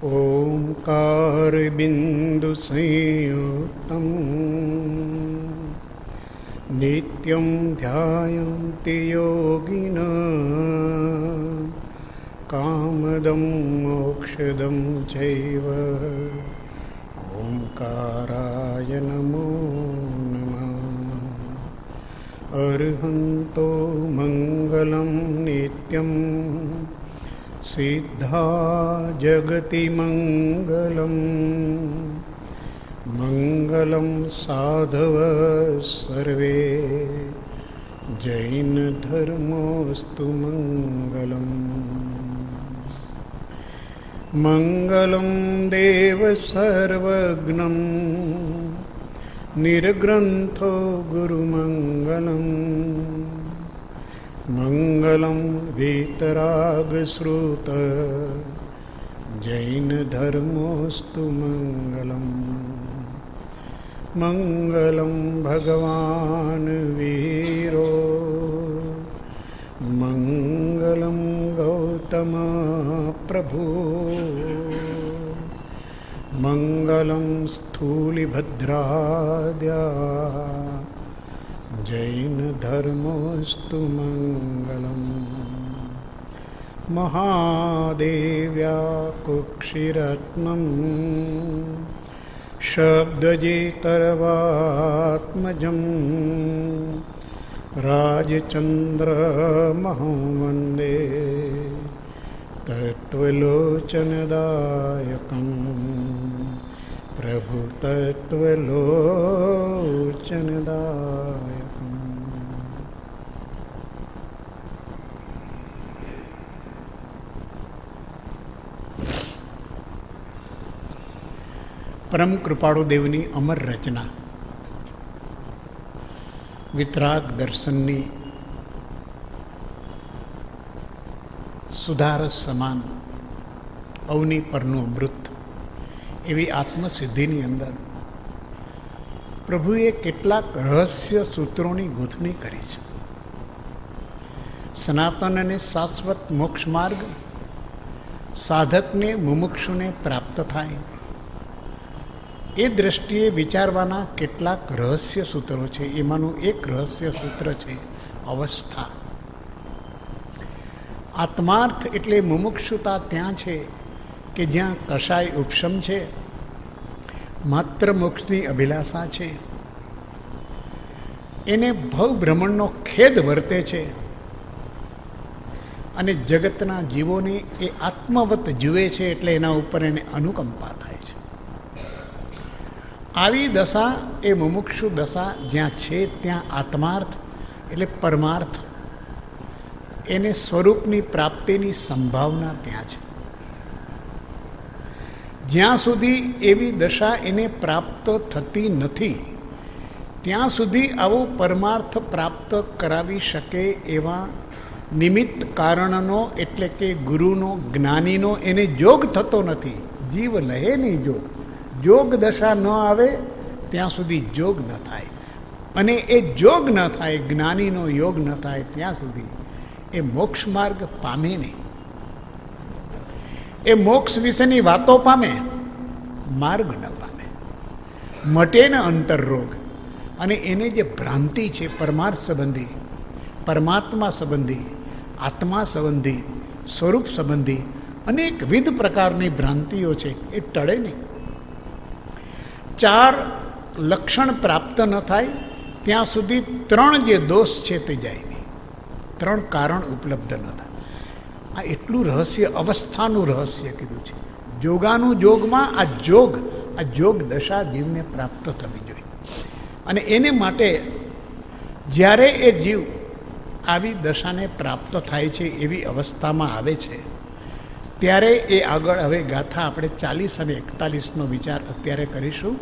ओंकारबिंदुसंयुक्तं नित्यं ध्यायन्ति योगिनः कामदं मोक्षदं चैव ओंकाराय नमो नमः। अर्हन्तो मंगलं नित्यं सिद्धा जगति मंगलम् मंगलं साधव सर्वे जैन धर्मोस्तु मंगलम्। मंगलं देव सर्वज्ञं निर्ग्रंथो गुरुमंगलम् मंगलं वीतरागश्रुत जैन धर्मोस्तु मंगलम्। मंगलं भगवान् वीरो मंगलं गौतम प्रभु मंगलं स्थूलिभद्राद्या जैन धर्मोस्तु मंगलम्। महादेव्या कुक्षिरत्नं शब्दजेतर्वात्मजं राजचन्द्रमहं वन्दे तत्त्वलोचनदायकं प्रभु तत्त्वलोचनदायकम्। परम कृपाळु देवनी अमर रचना वितराग दर्शननी સુધારસ સમાન અવની પરનું અમૃત એવી આત્મસિદ્ધિની અંદર પ્રભુએ કેટલાક રહસ્ય સૂત્રોની ગૂંથણી કરી છે. સનાતન અને શાશ્વત મોક્ષ માર્ગ સાધકને મુમુક્ષુને પ્રાપ્ત થાય એ દ્રષ્ટિએ વિચારવાના કેટલાક રહસ્ય સૂત્રો છે. એમાંનું એક રહસ્ય સૂત્ર છે અવસ્થા. આત્માર્થ એટલે મુમુક્ષુતા ત્યાં છે કે જ્યાં કશાય ઉપશમ છે, માત્ર મોક્ષની અભિલાષા છે, એને ભવ ભ્રમણનો ખેદ વર્તે છે અને જગતના જીવોને એ આત્મવત જુએ છે એટલે એના ઉપર એને અનુકંપા થાય છે. આવી દશા એ મુમુક્ષુ દશા જ્યાં છે ત્યાં આત્માર્થ એટલે પરમાર્થ એને સ્વરૂપની પ્રાપ્તિની સંભાવના ત્યાં છે. જ્યાં સુધી એવી દશા એને પ્રાપ્ત થતી નથી ત્યાં સુધી આવો પરમાર્થ પ્રાપ્ત કરાવી શકે એવા નિમિત્ત કારણનો એટલે કે ગુરુનો જ્ઞાનીનો એને જોગ થતો નથી. જીવ લહે નહીં જોગ. જોગ દશા ન આવે ત્યાં સુધી જોગ ન થાય અને એ જોગ ન થાય, જ્ઞાનીનો યોગ ન થાય ત્યાં સુધી એ મોક્ષ માર્ગ પામે નહીં. એ મોક્ષ વિશેની વાતો પામે, માર્ગ ન પામે. મટે ને અંતરરોગ. અને એને જે ભ્રાંતિ છે પરમાર્થ સંબંધી, પરમાત્મા સંબંધી, આત્મા સંબંધી, સ્વરૂપ સંબંધી અનેકવિધ પ્રકારની ભ્રાંતિઓ છે એ ટળે નહીં. 4 લક્ષણ પ્રાપ્ત ન થાય ત્યાં સુધી 3 જે દોષ છે તે જાય નહીં. 3 કારણ ઉપલબ્ધ ન થાય. આ એટલું રહસ્ય, અવસ્થાનું રહસ્ય કીધું છે. જોગાનું જોગમાં આ જોગ દશા જીવને પ્રાપ્ત થવી જોઈએ. અને એને માટે જ્યારે એ જીવ આવી દશાને પ્રાપ્ત થાય છે, એવી અવસ્થામાં આવે છે, ત્યારે એ આગળ હવે ગાથા આપણે 40 અને 41નો વિચાર અત્યારે કરીશું.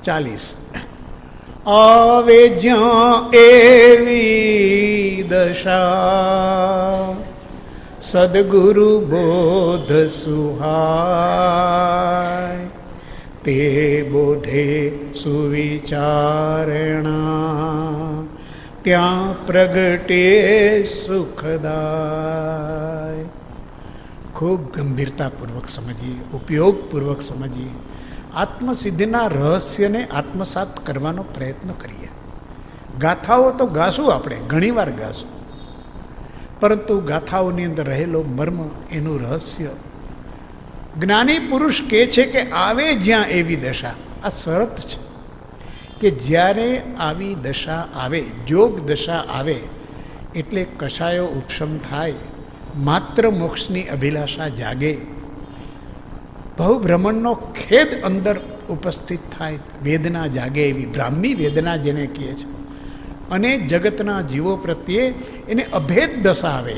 40 આવે જ્યાં એવી દશા સદગુરુ બોધ સુહાય તે બોધે સુવિચારણા ત્યાં પ્રગટે સુખદાય. ખૂબ ગંભીરતાપૂર્વક સમજીએ, ઉપયોગપૂર્વક સમજીએ, આત્મસિદ્ધિના રહસ્યને આત્મસાત કરવાનો પ્રયત્ન કરીએ. ગાથાઓ તો ગાશું, આપણે ઘણીવાર ગાશું, પરંતુ ગાથાઓની અંદર રહેલો મર્મ, એનું રહસ્ય, જ્ઞાની પુરુષ કહે છે કે આવે જ્યાં એવી દશા, આ શરત છે કે જ્યારે આવી દશા આવે, જોગ દશા આવે, એટલે કશાયો ઉપશમ થાય, માત્ર મોક્ષની અભિલાષા જાગે, ભવભ્રમણનો ખેદ અંદર ઉપસ્થિત થાય, વેદના જાગે, એવી બ્રાહ્મી વેદના જેને કહે છે, અને જગતના જીવો પ્રત્યે એને અભેદ દશા આવે,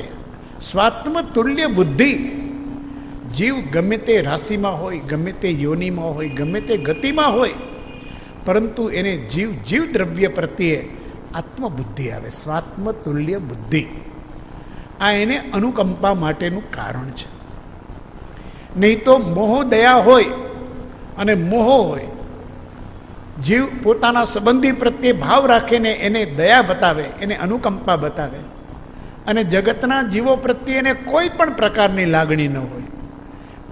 સ્વાત્મ તુલ્ય બુદ્ધિ, જીવ ગમે તે રાશિમાં હોય, ગમે તે યોનિમાં હોય, ગમે તે ગતિમાં હોય, પરંતુ એને જીવ દ્રવ્ય પ્રત્યે આત્મબુદ્ધિ આવે, સ્વાત્મ તુલ્ય બુદ્ધિ. આ એને અનુકંપા માટેનું કારણ છે. નહીં તો મોહ દયા હોય અને મોહ હોય, જીવ પોતાના સંબંધી પ્રત્યે ભાવ રાખીને એને દયા બતાવે, એને અનુકંપા બતાવે, અને જગતના જીવો પ્રત્યે એને કોઈ પણ પ્રકારની લાગણી ન હોય.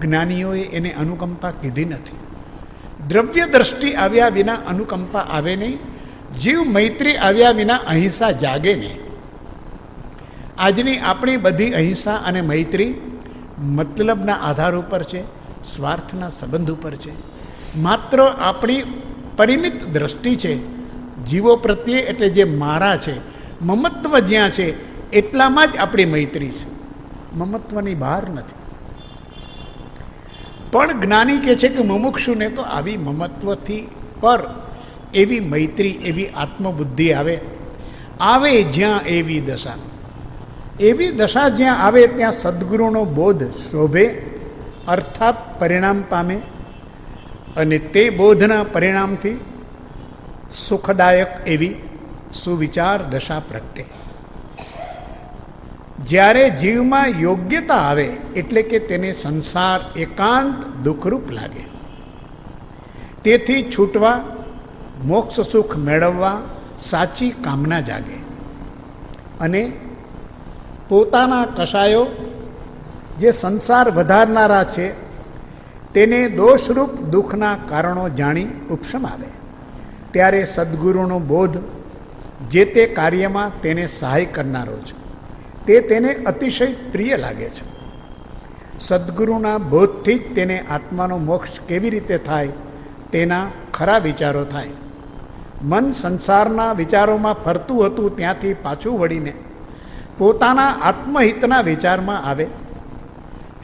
જ્ઞાનીઓએ એને અનુકંપા કીધી નથી. દ્રવ્ય દ્રષ્ટિ આવ્યા વિના અનુકંપા આવે નહીં, જીવ મૈત્રી આવ્યા વિના અહિંસા જાગે નહીં. આજની આપણી બધી અહિંસા અને મૈત્રી મતલબના આધાર ઉપર છે, સ્વાર્થના સંબંધ ઉપર છે. માત્ર આપણી પરિમિત દ્રષ્ટિ છે જીવો પ્રત્યે, એટલે જે મારા છે, મમત્વ જ્યાં છે એટલામાં જ આપણી મૈત્રી છે, મમત્વની બહાર નથી. પણ જ્ઞાની કહે છે કે મુમુક્ષુને તો આવી મમત્વથી પર એવી મૈત્રી, એવી આત્મબુદ્ધિ આવે જ્યાં એવી દશા, એવી દશા જ્યાં આવે ત્યાં સદગુરુનો બોધ શોભે, અર્થાત પરિણામ પામે, અને તે બોધના પરિણામથી સુખદાયક એવી સુવિચાર દશા પ્રગટે. જ્યારે જીવમાં યોગ્યતા આવે, એટલે કે તેને સંસાર એકાંત દુઃખરૂપ લાગે, તેથી છૂટવા, મોક્ષ સુખ મેળવવા સાચી કામના જાગે, અને પોતાના કશાયો જે સંસાર વધારનારા છે તેને દોષરૂપ દુઃખના કારણો જાણી ઉપશમ આવે, ત્યારે સદગુરુનો બોધ જે તે કાર્યમાં તેને સહાય કરનારો છે, તે તેને અતિશય પ્રિય લાગે છે. સદગુરુના બોધથી જ તેને આત્માનો મોક્ષ કેવી રીતે થાય તેના ખરા વિચારો થાય. મન સંસારના વિચારોમાં ફરતું હતું, ત્યાંથી પાછું વળીને પોતાના આત્મહિતના વિચારમાં આવે,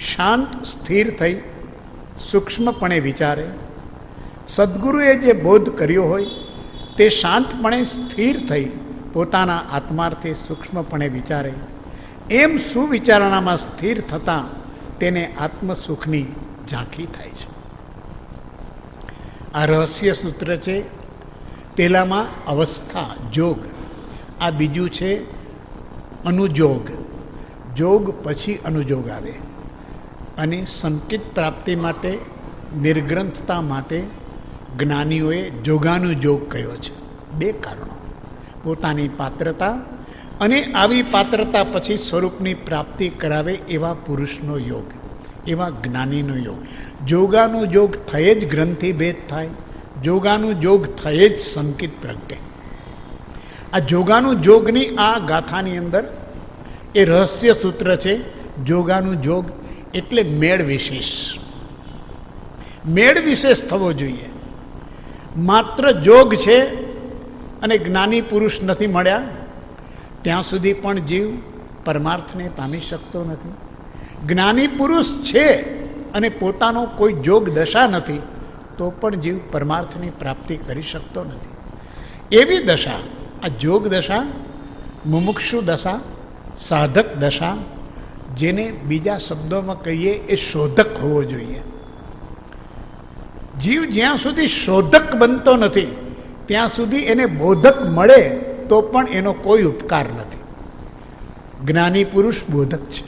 શાંત સ્થિર થઈ સૂક્ષ્મપણે વિચારે. સદગુરુએ જે બોધ કર્યો હોય તે શાંતપણે સ્થિર થઈ પોતાના આત્માર્થે સૂક્ષ્મપણે વિચારે. એમ સુવિચારણામાં સ્થિર થતાં તેને આત્મસુખની ઝાંખી થાય છે. આ રહસ્ય સૂત્ર છે. પહેલામાં અવસ્થા, જોગ, આ બીજું છે અનુજોગ. જોગ પછી અનુજોગ આવે, અને સંકિત પ્રાપ્તિ માટે, નિર્ગ્રંથતા માટે જ્ઞાનીઓએ જોગાનુજોગ કહ્યો છે. બે કારણો, પોતાની પાત્રતા અને આવી પાત્રતા પછી સ્વરૂપની પ્રાપ્તિ કરાવે એવા પુરુષનો યોગ, એવા જ્ઞાનીનો યોગ. જોગાનુજોગ થયે જ ગ્રંથિ ભેદ થાય, જોગાનુજોગ થયે જ સંકિત પ્રગટે. આ જોગાનુજોગની આ ગાથાની અંદર એ રહસ્ય સૂત્ર છે. જોગાનુજોગ એટલે મેળ વિશેષ. મેળ વિશેષ થવો જોઈએ. માત્ર જોગ છે અને જ્ઞાની પુરુષ નથી મળ્યા ત્યાં સુધી પણ જીવ પરમાર્થને પામી શકતો નથી. જ્ઞાની પુરુષ છે અને પોતાનો કોઈ જોગ દશા નથી તો પણ જીવ પરમાર્થની પ્રાપ્તિ કરી શકતો નથી. એવી દશા, આ જોગ દશા, મુમુક્ષુ દશા, સાધક દશા, જેને બીજા શબ્દોમાં કહીએ એ શોધક હોવો જોઈએ. જીવ જ્યાં સુધી શોધક બનતો નથી ત્યાં સુધી એને બોધક મળે તો પણ એનો કોઈ ઉપકાર નથી. જ્ઞાની પુરુષ બોધક છે.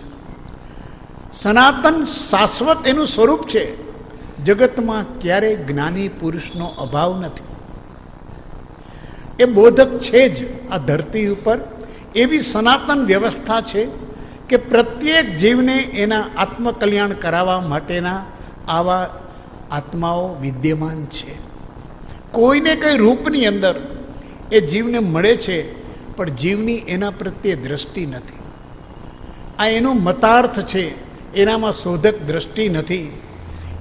સનાતન શાશ્વત એનું સ્વરૂપ છે. જગતમાં ક્યારેય જ્ઞાની પુરુષનો અભાવ નથી. એ બોધક છે જ. આ ધરતી ઉપર એવી સનાતન વ્યવસ્થા છે કે પ્રત્યેક જીવને એના આત્મકલ્યાણ કરાવવા માટેના આવા આત્માઓ વિદ્યમાન છે. કોઈને કંઈ રૂપની અંદર એ જીવને મળે છે, પણ જીવની એના પ્રત્યે દ્રષ્ટિ નથી. આ એનો મતાર્થ છે, એનામાં શોધક દ્રષ્ટિ નથી.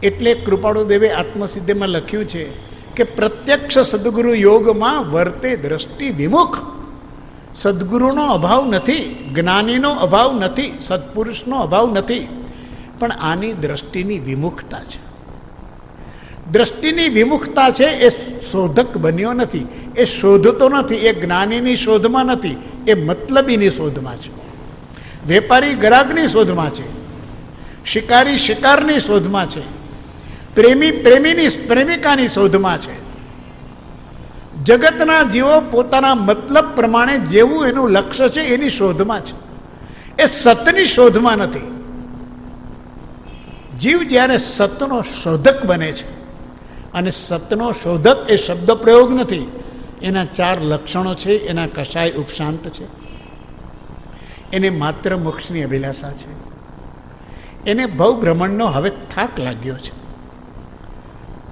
એટલે કૃપાળુ દેવે આત્મસિદ્ધિમાં લખ્યું છે કે પ્રત્યક્ષ સદગુરુ યોગમાં વર્તે દ્રષ્ટિ વિમુખ. સદગુરુનો અભાવ નથી, જ્ઞાનીનો અભાવ નથી, સત્પુરુષનો અભાવ નથી, પણ આની દ્રષ્ટિની વિમુખતા છે. દ્રષ્ટિની વિમુખતા છે એ શોધક બન્યો નથી, એ શોધતો નથી, એ જ્ઞાનીની શોધમાં નથી, એ મતલબીની શોધમાં છે. વેપારી ગ્રાહકની શોધમાં છે, શિકારી શિકારની શોધમાં છે, પ્રેમી પ્રેમિકાની શોધમાં છે. જગતના જીવો પોતાના મતલબ પ્રમાણે જેવું એનું લક્ષ્ય છે એની શોધમાં છે, એ સતની શોધમાં નથી. જીવ જ્યારે સતનો શોધક બને છે, અને સતનો શોધક એ શબ્દ પ્રયોગ નથી, એના 4 લક્ષણો છે, એના કશાય ઉપશાંત છે, એને માત્ર મોક્ષની અભિલાષા છે, એને ભવભ્રમણનો હવે થાક લાગ્યો છે,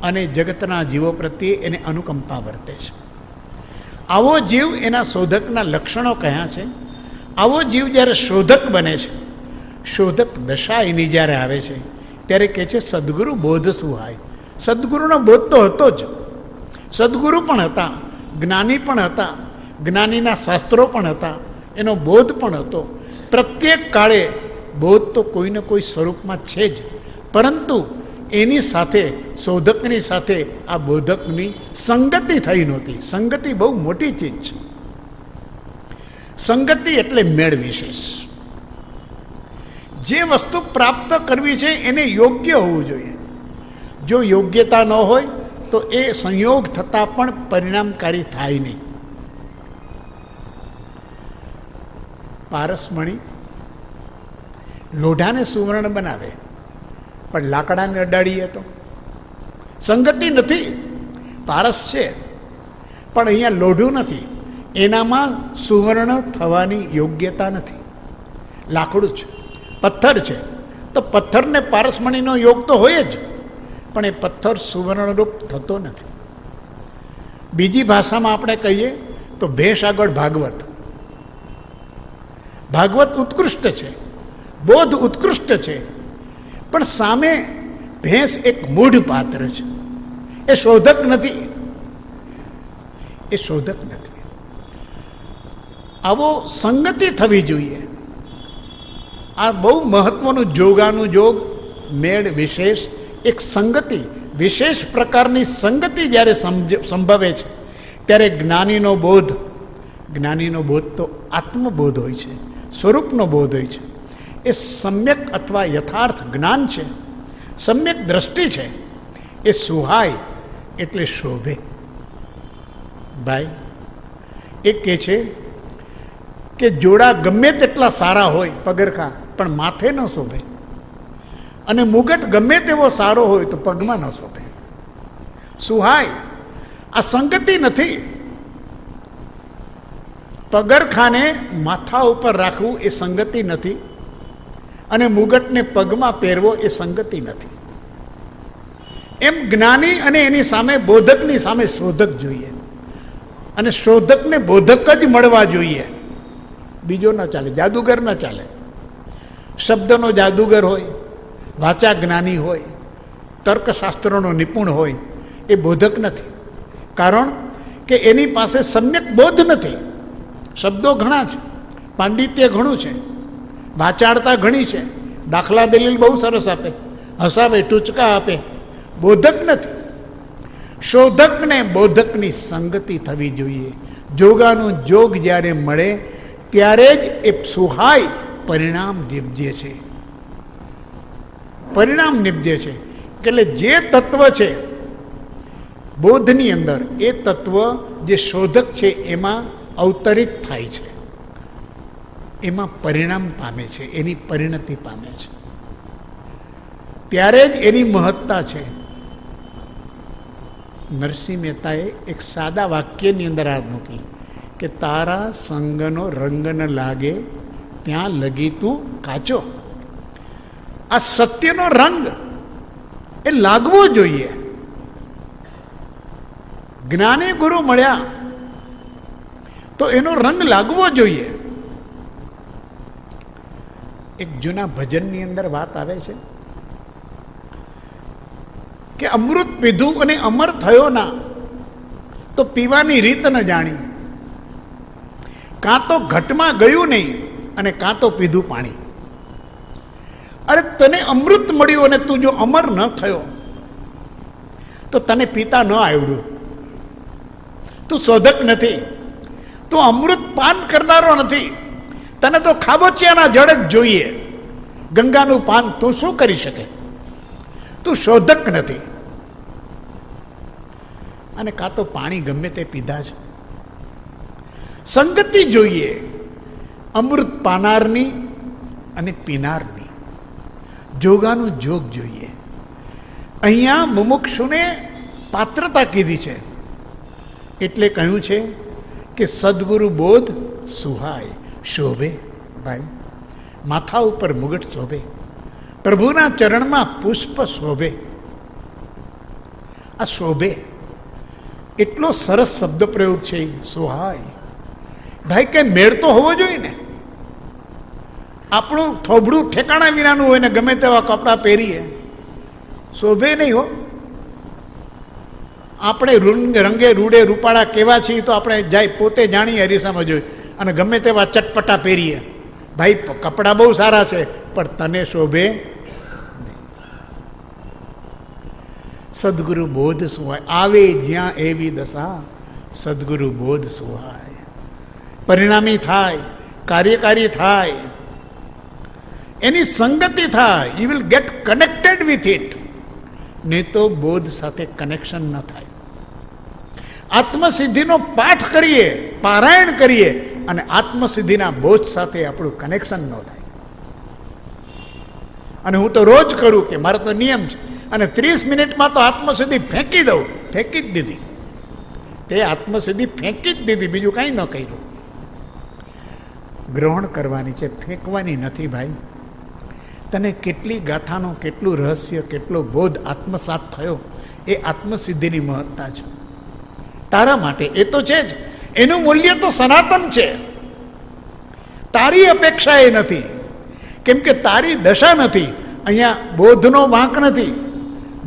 અને જગતના જીવો પ્રત્યે એને અનુકંપા વર્તે છે. આવો જીવ એના શોધકના લક્ષણો કહ્યા છે. આવો જીવ જ્યારે શોધક બને છે, શોધક દશા એની જ્યારે આવે છે, ત્યારે કહે છે સદગુરુ બોધ સુહાય. સદગુરુનો બોધ તો હતો જ, સદગુરુ પણ હતા, જ્ઞાની પણ હતા, જ્ઞાનીના શાસ્ત્રો પણ હતા, એનો બોધ પણ હતો. પ્રત્યેક કાળે બોધ તો કોઈને કોઈ સ્વરૂપમાં છે જ, પરંતુ એની સાથે શોધકની સાથે આ બોધકની સંગતિ થઈ નહોતી. સંગતિ બહુ મોટી ચીજ છે. સંગતિ એટલે મેળ વિશેષ. જે વસ્તુ પ્રાપ્ત કરવી છે એને યોગ્ય હોવું જોઈએ. જો યોગ્યતા ન હોય તો એ સંયોગ થતાં પણ પરિણામકારી થાય નહીં. પારસમણી લોઢાને સુવર્ણ બનાવે, પણ લાકડાને અડાડીએ તો સંગતિ નથી. પારસ છે પણ અહીંયા લોઢું નથી, એનામાં સુવર્ણ થવાની યોગ્યતા નથી. લાકડું છે, પથ્થર છે, તો પથ્થરને પારસમણીનો યોગ તો હોય જ, પણ એ પથ્થર સુવર્ણરૂપ થતો નથી. બીજી ભાષામાં આપણે કહીએ તો ભેંસ આગળ ભાગવત. ભાગવત ઉત્કૃષ્ટ છે, બોધ ઉત્કૃષ્ટ છે, પણ સામે ભેંસ એક મૂઢ પાત્ર છે. એ શોધક નથી, એ શોધક નથી. આવો સંગતિ થવી જોઈએ. આ બહુ મહત્વનું જોગાનું જોગ, મેળ વિશેષ, એક સંગતિ, વિશેષ પ્રકારની સંગતિ જ્યારે સંભવે છે, ત્યારે જ્ઞાનીનો બોધ તો આત્મબોધ હોય છે, સ્વરૂપનો બોધ હોય છે. એ સમ્યક અથવા યથાર્થ જ્ઞાન છે, સમ્યક દ્રષ્ટિ છે. એ સુહાય એટલે શોભે. ભાઈ એ કહે છે કે જોડા ગમે તેટલા સારા હોય પગરખા, પણ માથે ન શોભે, અને મુગટ ગમે તેવો સારો હોય તો પગમાં ન શોભે. સુહાય આ સંગતિ નથી. પગરખાને માથા ઉપર રાખવું એ સંગતિ નથી, અને મુગટને પગમાં પહેરવો એ સંગતિ નથી. એમ જ્ઞાની અને એની સામે બોધકની સામે શોધક જોઈએ, અને શોધકને બોધક જ મળવા જોઈએ. બીજો ન ચાલે, જાદુગર ન ચાલે. શબ્દનો જાદુગર હોય, વાચા જ્ઞાની હોય, તર્કશાસ્ત્રોનો નિપુણ હોય, એ બોધક નથી. કારણ કે એની પાસે સમ્યક બોધ નથી. શબ્દો ઘણા છે, પાંડિત્ય ઘણું છે, વાચાળતા ઘણી છે, દાખલા દલીલ બહુ સરસ આપે, હસાવે, ટૂચકા આપે, બોધક નથી. શોધકને બોધકની સંગતિ થવી જોઈએ. જોગાનું જોગ જ્યારે મળે ત્યારે જ એ સુહાય પરિણામ નિપજે છે. પરિણામ નિપજે છે. એટલે જે તત્વ છે બોધની અંદર, એ તત્વ જે શોધક છે એમાં અવતરિત થાય છે, એમાં પરિણામ પામે છે, એની પરિણતિ પામે છે. ત્યારે જ એની મહત્તા છે. નરસિંહ મહેતાએ એક સાદા વાક્યની અંદર આ મૂકી કે તારા સંગનો રંગ ન લાગે ત્યાં લગી તું કાચો. આ સત્યનો રંગ એ લાગવો જોઈએ. જ્ઞાની ગુરુ મળ્યા તો એનો રંગ લાગવો જોઈએ. એક જૂના ભજનની અંદર વાત આવે છે કે અમૃત પીધું અને અમર થયો ના, તો પીવાની રીત ન જાણી. કાં તો ઘટમાં ગયું નહીં અને કાં તો પીધું પાણી. અરે તને અમૃત મળ્યું અને તું જો અમર ન થયો તો તને પીતા ન આવડ્યું. તું શોધક નથી, તું અમૃત પાન કરનારો નથી. તને તો ખાબોચિયાના જળ જ જોઈએ. ગંગાનું પાન તું શું કરી શકે? તું શોધક નથી. અને કાં તો પાણી ગમે તે પીધા છે. સંગતિ જોઈએ અમૃત પાનારની અને પીનારની. જોગાનું જોગ જોઈએ. અહીંયા મુમુક્ષુને પાત્રતા કીધી છે એટલે કહ્યું છે કે સદગુરુ બોધ સુહાય. શોભે ભાઈ, માથા ઉપર મુગટ શોભે, પ્રભુના ચરણમાં પુષ્પ શોભે. આ શોભે એટલો સરસ શબ્દ પ્રયોગ છે. સુહાય ભાઈ, કે મેળ તો હોવો જોઈએ ને. આપણું થોબડું ઠેકાણા વિનાનું હોય ને ગમે તેવા કપડાં પહેરીએ, શોભે નહીં હો. આપણે રંગે રૂડે રૂપાળા કેવા છીએ તો આપણે જાય પોતે જાણીએ અરીસામાં જોઈ, અને ગમે તેવા ચટપટા પહેરીએ. ભાઈ કપડાં બહુ સારા છે પણ તને શોભે નહીં. સદગુરુ બોધ સુહાય. આવે જ્યાં એવી દશા, સદગુરુ બોધ સુહાય. પરિણામી થાય, કાર્યકારી થાય, એની સંગતિ થાય. You will get connected with it. નહીં તો બોધ સાથે કનેક્શન ન થાય. આત્મસિદ્ધિનો પાઠ કરીએ, પારાયણ કરીએ અને આત્મસિદ્ધિના બોધ સાથે આપણું કનેક્શન ન થાય. અને હું તો રોજ કરું કે મારો તો નિયમ છે, અને 30 મિનિટમાં તો આત્મસિદ્ધિ ફેંકી દઉં. ફેંકી જ દીધી. તે આત્મસિદ્ધિ ફેંકી જ દીધી, બીજું કાંઈ ન કર્યું. ગ્રહણ કરવાની છે, ફેંકવાની નથી ભાઈ. તને કેટલી ગાથાનો, કેટલું રહસ્ય, કેટલો બોધ આત્મસાત થયો, એ આત્મસિદ્ધિની મહત્તા છે તારા માટે. એ તો છે જ, એનું મૂલ્ય તો સનાતન છે. તારી અપેક્ષા એ નથી, કેમ કે તારી દશા નથી. અહીંયા બોધનો વાંક નથી,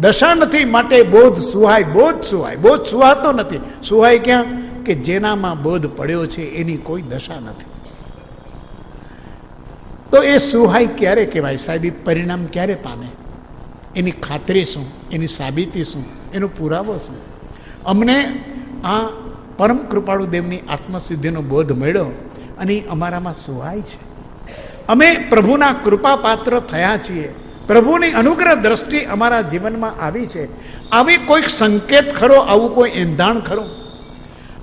દશા નથી, માટે બોધ સુહાય. બોધ સુહાય. બોધ સુહાતો નથી. સુહાય ક્યાં? કે જેનામાં બોધ પડ્યો છે એની કોઈ દશા નથી. તો એ સુહાય ક્યારે કહેવાય સાહેબ? પરિણામ ક્યારે પામે? એની ખાતરી શું? એની સાબિતી શું? એનો પુરાવો શું? અમને આ પરમ કૃપાળુ દેવની આત્મસિદ્ધિનો બોધ મળ્યો અને અમારામાં સુહાય છે. અમે પ્રભુના કૃપાપાત્ર થયા છીએ. પ્રભુની અનુગ્રહ દ્રષ્ટિ અમારા જીવનમાં આવી છે. આવી કોઈક સંકેત ખરો? આવું કોઈ એંધાણ ખરું?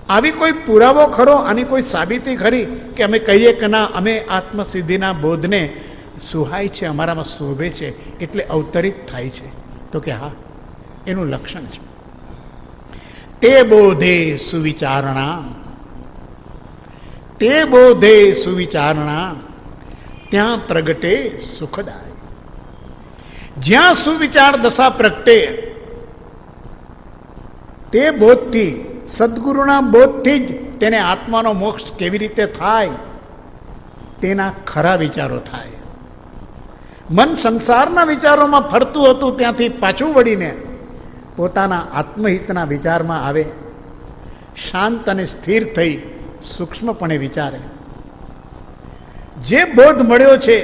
આવી કોઈ પુરાવો ખરો? આની કોઈ સાબિતી ખરી કે અમે કહીએ કે ના, અમે આત્મસિદ્ધિના બોધને સુહાય છે, અમારામાં શોભે છે એટલે અવતરિત થાય છે? તો કે હા, એનું લક્ષણ છે. તે બોધે સુવિચારણા, તે બોધે સુવિચારણા, ત્યાં પ્રગટે સુખદાય. જ્યાં સુવિચાર દશા પ્રગટે, તે બોધથી, સદગુરુના બોધથી જ તેને આત્માનો મોક્ષ કેવી રીતે થાય તેના ખરા વિચારો થાય. મન સંસારના વિચારોમાં ફરતું હતું, ત્યાંથી પાછું વળીને પોતાના આત્મહિતના વિચારમાં આવે. શાંત અને સ્થિર થઈ સૂક્ષ્મપણે વિચારે. જે બોધ મળ્યો છે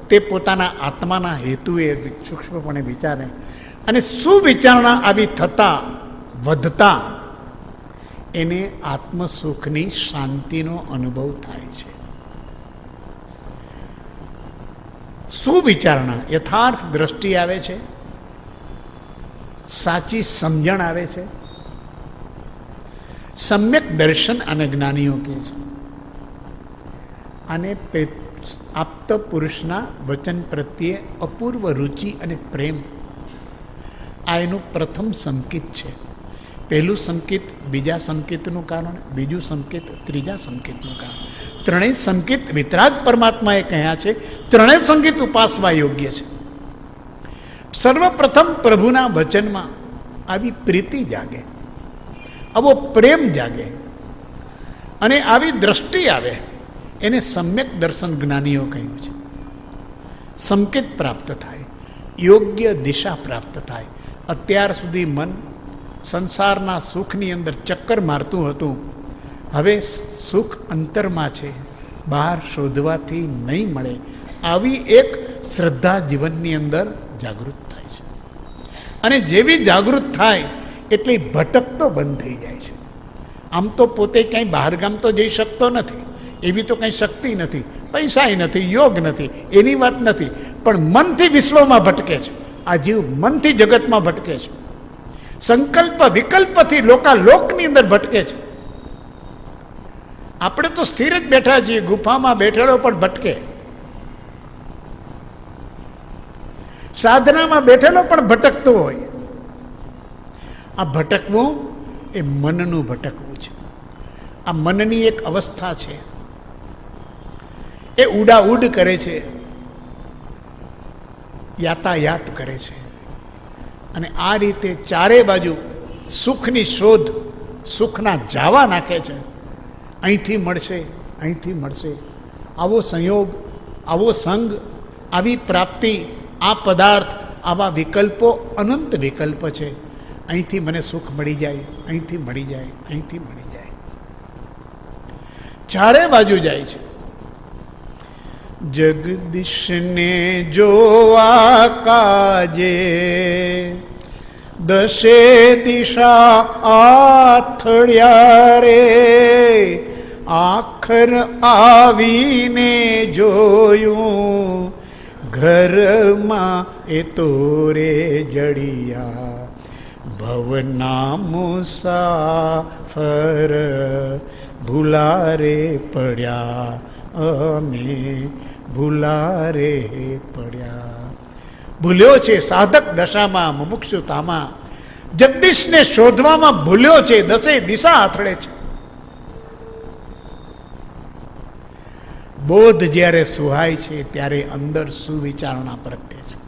તે પોતાના આત્માના હેતુએ સૂક્ષ્મપણે વિચારે. અને સુવિચારણા આવી થતા વધતા એને આત્મસુખની શાંતિનો અનુભવ થાય છે. સુવિચારણા યથાર્થ દ્રષ્ટિ આવે છે, સાચી સમજણ આવે છે, સમ્યક દર્શન અને જ્ઞાનીઓ કહે છે. અને આપ્ત પુરુષના વચન પ્રત્યે અપૂર્વ રુચિ અને પ્રેમ, આ એનું પ્રથમ સંકેત છે. પહેલું સંકેત બીજા સંકેતનું કારણ, બીજું સંકેત ત્રીજા સંકેતનું કારણ. ત્રણેય સંકેત વિતરાગ પરમાત્માએ કહ્યા છે. ત્રણેય સંકેત ઉપાસવા યોગ્ય છે. સર્વપ્રથમ પ્રભુના વચનમાં આવી પ્રીતિ જાગે, આવો પ્રેમ જાગે અને આવી દ્રષ્ટિ આવે, એને સમ્યક દર્શન જ્ઞાનીઓ કહ્યું છે. સંકેત પ્રાપ્ત થાય, યોગ્ય દિશા પ્રાપ્ત થાય. અત્યાર સુધી મન સંસારના સુખની અંદર ચક્કર મારતું હતું, હવે સુખ અંતરમાં છે, બહાર શોધવાથી નહીં મળે. આવી એક શ્રદ્ધા જીવનની અંદર જાગૃત થાય છે. અને જેવી જાગૃત થાય એટલે ભટકતો બંધ થઈ જાય છે. આમ તો પોતે ક્યાંય બહારગામ તો જઈ શકતો નથી, એવી તો કંઈ શક્તિ નથી, પૈસાય નથી, યોગ નથી, એની વાત નથી, પણ મનથી વિશ્વમાં ભટકે છે. આ જીવ મનથી જગતમાં ભટકે છે. સંકલ્પ વિકલ્પથી લોકાલોકની અંદર ભટકે છે. આપણે તો સ્થિર જ બેઠા છીએ, ગુફામાં બેઠેલો પણ ભટકે, સાધનામાં બેઠેલો પણ ભટકતો હોય. આ ભટકવું એ મનનું ભટકવું છે. આ મનની એક અવસ્થા છે, એ ઉડાઉડ કરે છે, યાતાયાત કરે છે. અને આ રીતે ચારે બાજુ સુખની શોધ, સુખના જાવા નાખે છે. અહીંથી મળશે, અહીંથી મળશે, આવો સંયોગ, આવો સંગ, આવી પ્રાપ્તિ, આ પદાર્થ, આવા વિકલ્પો, અનંત વિકલ્પ છે. અહીંથી મને સુખ મળી જાય, અહીંથી મળી જાય, અહીંથી મળી જાય, ચારે બાજુ જાય છે. જગદીશને જોવા કાજે દશે દિશા આથડ્યા રે, આખર આવીને જોયું ઘરમાં એ તો રે જડિયા, ભવના મુસાફર ભૂલા રે પડ્યા, અમે ભૂલા રે પડ્યા. ભૂલ્યો છે સાધક દશામાં, મુમુક્ષુતામાં, જગદીશને શોધવામાં ભૂલ્યો છે, દસે દિશા આથડે છે. બોધ જ્યારે સુહાય છે ત્યારે અંદર સુવિચારણા પ્રગટે છે.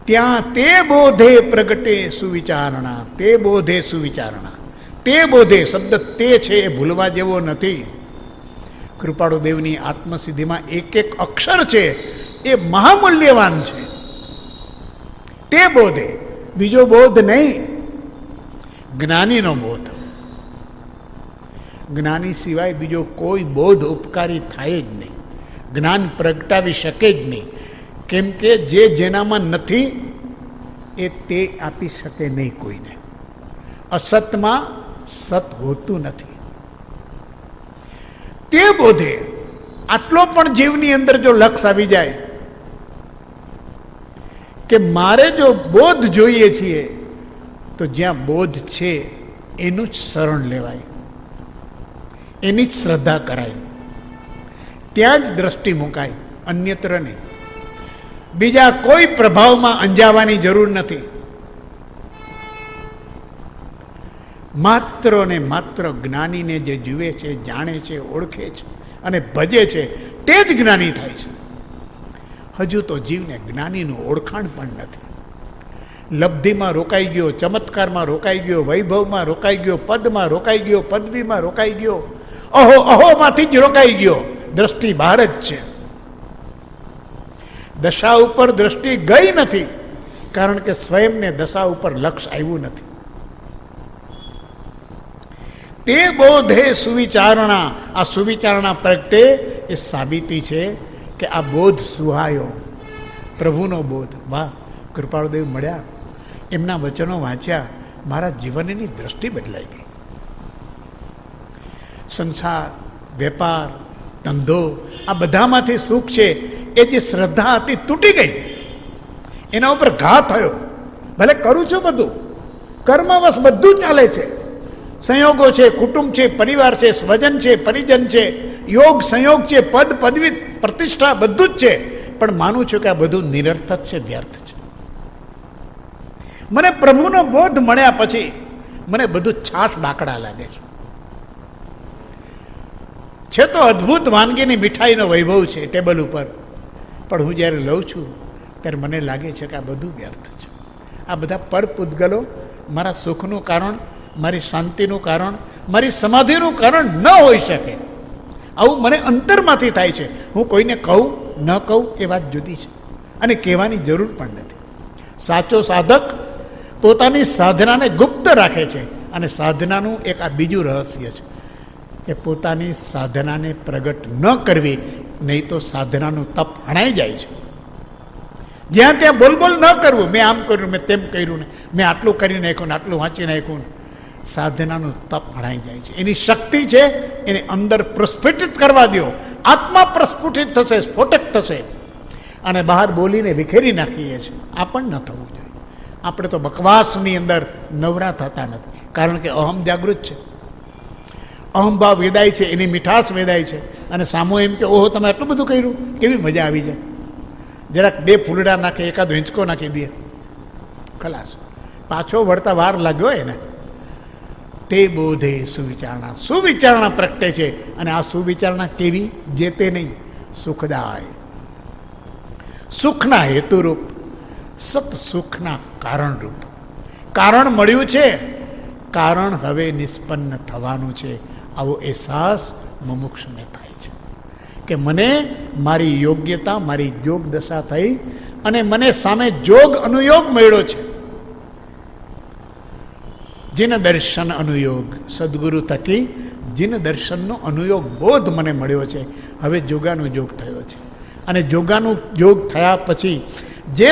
ત્યાં તે બોધે પ્રગટે સુવિચારણા, તે બોધે સુવિચારણા. તે બોધે શબ્દ તે છે એ ભૂલવા જેવો નથી. કૃપાળુ દેવની આત્મસિદ્ધિમાં એક એક અક્ષર છે એ મહામૂલ્યવાન છે. તે બોધે, બીજો બોધ નહીં, જ્ઞાનીનો બોધ. જ્ઞાની સિવાય બીજો કોઈ બોધ ઉપકારી થાય જ નહીં, જ્ઞાન પ્રગટાવી શકે જ નહીં. કેમ કે જે જેનામાં નથી એ તે આપી શકે નહીં કોઈને. અસતમાં સત હોતું નથી. તે બોધે આટલો પણ જીવની અંદર જો લક્ષ આવી જાય કે મારે જો બોધ જોઈએ છીએ, તો જ્યાં બોધ છે એનું જ શરણ લેવાય, એની જ શ્રદ્ધા કરાય, ત્યાં જ દ્રષ્ટિ મુકાય, અન્યત્ર નહીં. બીજા કોઈ પ્રભાવમાં અંજાવાની જરૂર નથી. માત્ર ને માત્ર જ્ઞાનીને જે જુએ છે, જાણે છે, ઓળખે છે અને ભજે છે તે જ જ્ઞાની થાય છે. હજુ તો જીવને જ્ઞાનીનું ઓળખાણ પણ નથી. લબ્ધિમાં રોકાઈ ગયો, ચમત્કારમાં રોકાઈ ગયો, વૈભવમાં રોકાઈ ગયો, પદમાં રોકાઈ ગયો, પદવીમાં રોકાઈ ગયો, અહો અહોમાંથી જ રોકાઈ ગયો. દ્રષ્ટિ બહાર જ છે. દશા ઉપર દ્રષ્ટિ ગઈ નથી, કારણ કે સ્વયંને દશા ઉપર લક્ષ આવ્યું નથી. તે બોધે સુવિચારણા, આ સુવિચારણા પ્રગટે એ સાબિતી છે કે આ બોધ સુહાયો, પ્રભુનો બોધ. વાહ, કૃપાળુદેવ મળ્યા, એમના વચનો વાંચ્યા, મારા જીવનની દ્રષ્ટિ બદલાઈ ગઈ. સંસાર, વેપાર, ધંધો, આ બધામાંથી સુખ છે એ જે શ્રદ્ધા હતી તૂટી ગઈ, એના ઉપર ઘા થયો. ભલે કરું છું બધું, કર્મવશ બધું ચાલે છે, સંયોગો છે, કુટુંબ છે, પરિવાર છે, સ્વજન છે, પરિજન છે, યોગ સંયોગ છે, પદ પદવી પ્રતિષ્ઠા બધું જ છે, પણ માનું છું કે આ બધું નિરર્થક છે, વ્યર્થ છે. મને પ્રભુનો બોધ મળ્યા પછી મને બધું છાસ બાકડા લાગે છે. છે તો અદ્ભુત વાનગીની મીઠાઈનો વૈભવ છે ટેબલ ઉપર, પણ હું જ્યારે લઉં છું ત્યારે મને લાગે છે કે આ બધું વ્યર્થ છે. આ બધા પરપુદ્ગલો મારા સુખનું કારણ, મારી શાંતિનું કારણ, મારી સમાધિનું કારણ ન હોઈ શકે. આવું મને અંતરમાંથી થાય છે. હું કોઈને કહું ન કહું એ વાત જુદી છે, અને કહેવાની જરૂર પણ નથી. સાચો સાધક પોતાની સાધનાને ગુપ્ત રાખે છે, અને સાધનાનું એક આ બીજું રહસ્ય છે કે પોતાની સાધનાને પ્રગટ ન કરવી, નહીં તો સાધનાનું તપ હણાઈ જાય છે. જ્યાં ત્યાં બોલ ન કરવું, મેં આમ કર્યું, મેં તેમ કર્યું ને મેં આટલું કરી નાખ્યું ને આટલું વાંચી નાખ્યું. સાધનાનું તપ હણાઈ જાય છે. એની શક્તિ છે, એને અંદર પ્રસ્ફુટિત કરવા દો. આત્મા પ્રસ્ફુટિત થશે, સ્ફોટક થશે, અને બહાર બોલીને વિખેરી નાખીએ છીએ. આ પણ ન થવું જોઈએ. આપણે તો બકવાસની અંદર નવરા થતા નથી, કારણ કે અહમ જાગૃત છે. અહમભાવ વેદાય છે, એની મીઠાશ વેદાય છે, અને સામો એમ કે ઓહો તમે આટલું બધું કર્યું, કેવી મજા આવી જાય. જરાક 2 ફૂલડા નાખે, એકાદો હિંચકો નાખી દે, ખલાસ. પાછો વળતા વાર લાગ્યો એને. તે બોધે સુવિચારણા પ્રગટે છે. અને આ સુવિચારણા કેવી? જે તે નહીં, સુખદાય, સુખના હેતુરૂપ, સત સુખના કારણરૂપ. કારણ મળ્યું છે, કારણ હવે નિષ્પન્ન થવાનું છે. આવો અહેસાસ મુમુક્ષુને થાય છે કે મને મારી યોગ્યતા, મારી જોગ દશા થઈ, અને મને સામે જોગ અનુયોગ મળ્યો છે. જીન દર્શન અનુયોગ, સદગુરુ થકી જીન દર્શનનો અનુયોગ બોધ મને મળ્યો છે. હવે જોગાનો જોગ થયો છે, અને જોગાનું જોગ થયા પછી જે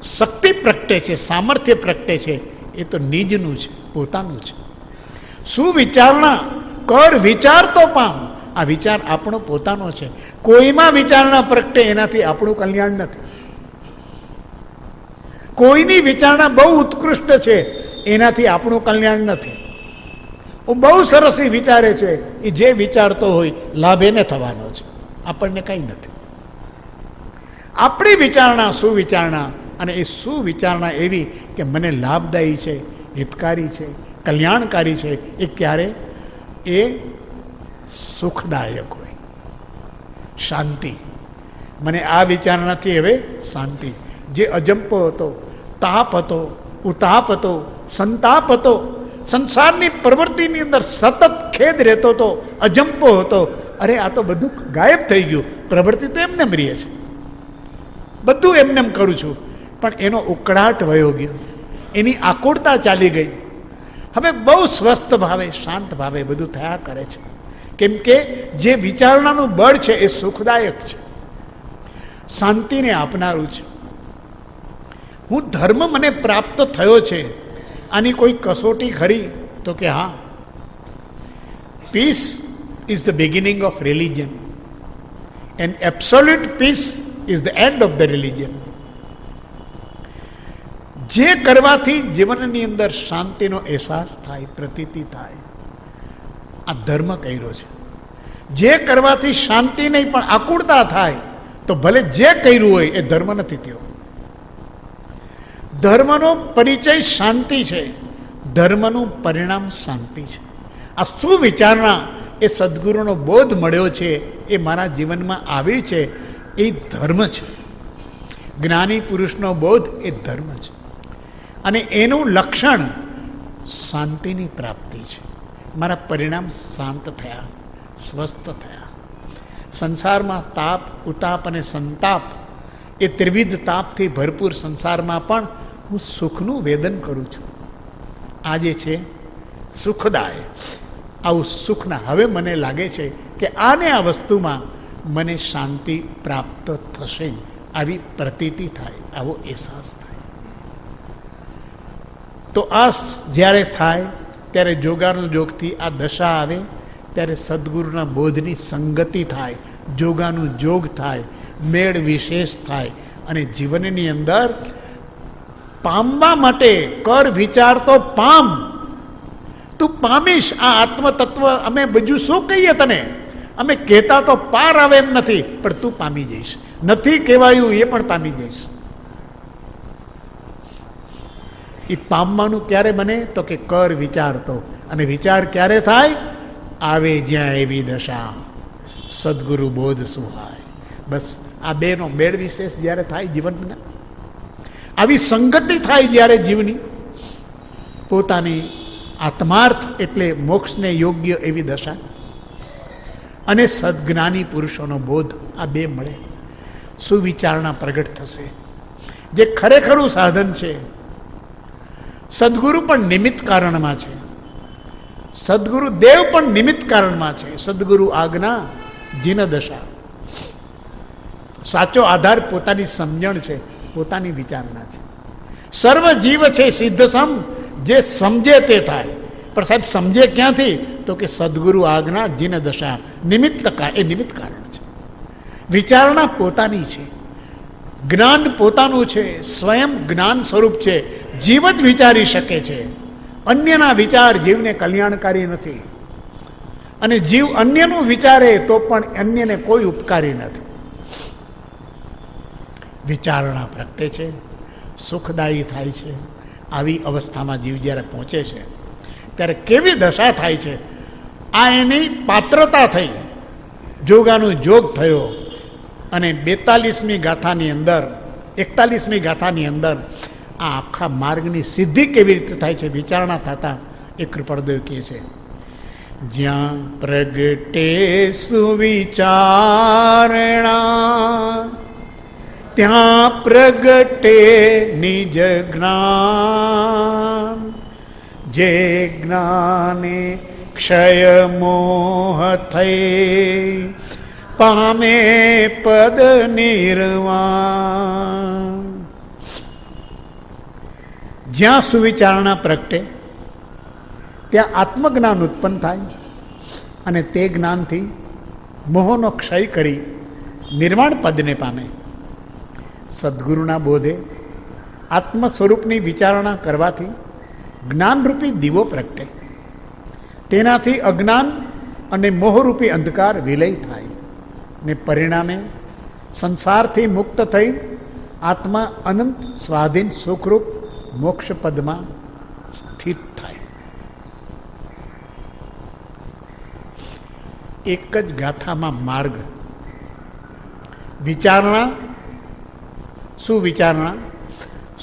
શક્તિ પ્રગટે છે, સામર્થ્ય પ્રગટે છે, એ તો નિજનું છે, પોતાનું છે. શું વિચારણા કર, વિચાર તો પામ. આ વિચાર આપણો પોતાનો છે. કોઈમાં વિચારણા પ્રગટે એનાથી આપણું કલ્યાણ નથી. કોઈની વિચારણા બહુ ઉત્કૃષ્ટ છે, એનાથી આપણું કલ્યાણ નથી. બહુ સરસ એ વિચારે છે, એ જે વિચારતો હોય લાભ એને થવાનો છે, આપણને કંઈ નથી. આપણી વિચારણા સુવિચારણા, અને એ સુવિચારણા એવી કે મને લાભદાયી છે, હિતકારી છે, કલ્યાણકારી છે. એ ક્યારે? એ સુખદાયક હોય. શાંતિ. મને આ વિચારણાથી હવે શાંતિ. જે અજંપો હતો, તાપ હતો, ઉતાપ હતો, સંતાપ હતો, સંસારની પ્રવૃત્તિની અંદર સતત ખેદ રહેતો હતો, અજંપો હતો. અરે આ તો બધું ગાયબ થઈ ગયું. પ્રવૃત્તિ તો એમને રહીએ છે, બધું એમને કરું છું, પણ એનો ઉકળાટ વયો ગયો, એની આકુળતા ચાલી ગઈ. હવે બહુ સ્વસ્થ ભાવે, શાંત ભાવે બધું થયા કરે છે. કેમ કે જે વિચારણાનું બળ છે એ સુખદાયક છે, શાંતિને આપનારું છે. હું ધર્મ મને પ્રાપ્ત થયો છે, આની કોઈ કસોટી ખરી? તો કે હા. Peace is the beginning of religion, and absolute peace is the end of the religion. જે કરવાથી જીવનની અંદર શાંતિનો અહેસાસ થાય, પ્રતીતિ થાય, આ ધર્મ કર્યો છે. જે કરવાથી શાંતિ નહીં પણ આકુળતા થાય, તો ભલે જે કર્યું હોય એ ધર્મ નથી થયો. ધર્મનો પરિચય શાંતિ છે, ધર્મનું પરિણામ શાંતિ છે. આ સુવિચારણા, એ સદગુરુનો બોધ મળ્યો છે, એ મારા જીવનમાં આવ્યું છે, એ ધર્મ છે. જ્ઞાની પુરુષનો બોધ એ ધર્મ છે, અને એનું લક્ષણ શાંતિની પ્રાપ્તિ છે. મારા પરિણામ શાંત થયા, સ્વસ્થ થયા. સંસારમાં તાપ, ઉતાપ અને સંતાપ, એ ત્રિવિધ તાપથી ભરપૂર સંસારમાં પણ હું સુખનું વેદન કરું છું. આ જે છે સુખદાય, આવું સુખના હવે મને લાગે છે કે આને આ વસ્તુમાં મને શાંતિ પ્રાપ્ત થશે, આવી પ્રતીતિ થાય, આવો અહેસાસ થાય. તો આ જ્યારે થાય ત્યારે જોગાનું જોગથી આ દશા આવે, ત્યારે સદગુરુના બોધની સંગતિ થાય, જોગાનું જોગ થાય, મેળ વિશેષ થાય, અને જીવનની અંદર પામવા માટે કર, વિચાર તો પામ. તું પામીશ આ આત્મતત્વ. અમે બીજું શું કહીએ તને? અમે કહેતા તો પાર આવે એમ નથી, પણ તું પામી જઈશ. નથી કહેવાયું એ પણ પામી જઈશ. એ પામવાનું ક્યારે બને? તો કે કર, વિચાર તો. અને વિચાર ક્યારે થાય? આવે જ્યાં એવી દશા. સદગુરુ બોધ સુહાય. બસ આ બેનો મેળ વિશેષ જ્યારે થાય જીવનના, આવી સંગતિ થાય જ્યારે જીવની, પોતાની આત્માર્થ એટલે મોક્ષને યોગ્ય એવી દશા અને સદજ્ઞાની પુરુષોનો બોધ, આ બે મળે, સુવિચારણા પ્રગટ થશે, જે ખરેખરું સાધન છે. સદગુરુ પણ નિમિત્ત કારણમાં છે, સદગુરુ દેવ પણ નિમિત્ત કારણમાં છે. સદગુરુ આજ્ઞા જીન દશા. સાચો આધાર પોતાની સમજણ છે, પોતાની વિચારણા છે. સર્વ જીવ છે સિદ્ધસમ, જે સમજે તે થાય. પણ સાહેબ સમજે ક્યાંથી? તો કે સદગુરુ આજ્ઞા જીન દશા, નિમિત્ત એ નિમિત્ત કારણ છે. વિચારણા પોતાની છે, જ્ઞાન પોતાનું છે, સ્વયં જ્ઞાન સ્વરૂપ છે. જીવ જ વિચારી શકે છે, અન્યના વિચાર જીવને કલ્યાણકારી નથી. અને જીવ અન્યનું વિચારે તો પણ અન્યને કોઈ ઉપકારી નથી. વિચારણા પ્રગટે છે, સુખદાયી થાય છે. આવી અવસ્થામાં જીવ જ્યારે પહોંચે છે ત્યારે કેવી દશા થાય છે, આ એની પાત્રતા થઈ, જોગાનું જોગ થયો. અને 42મી ગાથાની અંદર, 41મી ગાથાની અંદર આ આખા માર્ગની સિદ્ધિ કેવી રીતે થાય છે વિચારણા થતા એ કૃપાળદેવ કહે છે, જ્યાં પ્રગટે સુવિચારણા ત્યાં પ્રગટે નિજ જ્ઞાન. જે જ્ઞાને ક્ષય મોહ થઈ પામે પદ નિર્વાણ. જ્યાં સુવિચારણા પ્રગટે ત્યાં આત્મજ્ઞાન ઉત્પન્ન થાય અને તે જ્ઞાનથી મોહનો ક્ષય કરી નિર્વાણ પદને પામે. સદગુરુના બોધે આત્મ સ્વરૂપની વિચારણા કરવાથી જ્ઞાનરૂપી દીવો પ્રગટે. તેનાથી અજ્ઞાન અને મોહરૂપી અંધકાર વિલય થાય ને પરિણામે સંસારથી મુક્ત થઈ આત્મા અનંત સ્વાધીન સુખરૂપ મોક્ષ પદમાં સ્થિત થાય. એક જ ગાથામાં માર્ગ, વિચારણા, સુવિચારણા.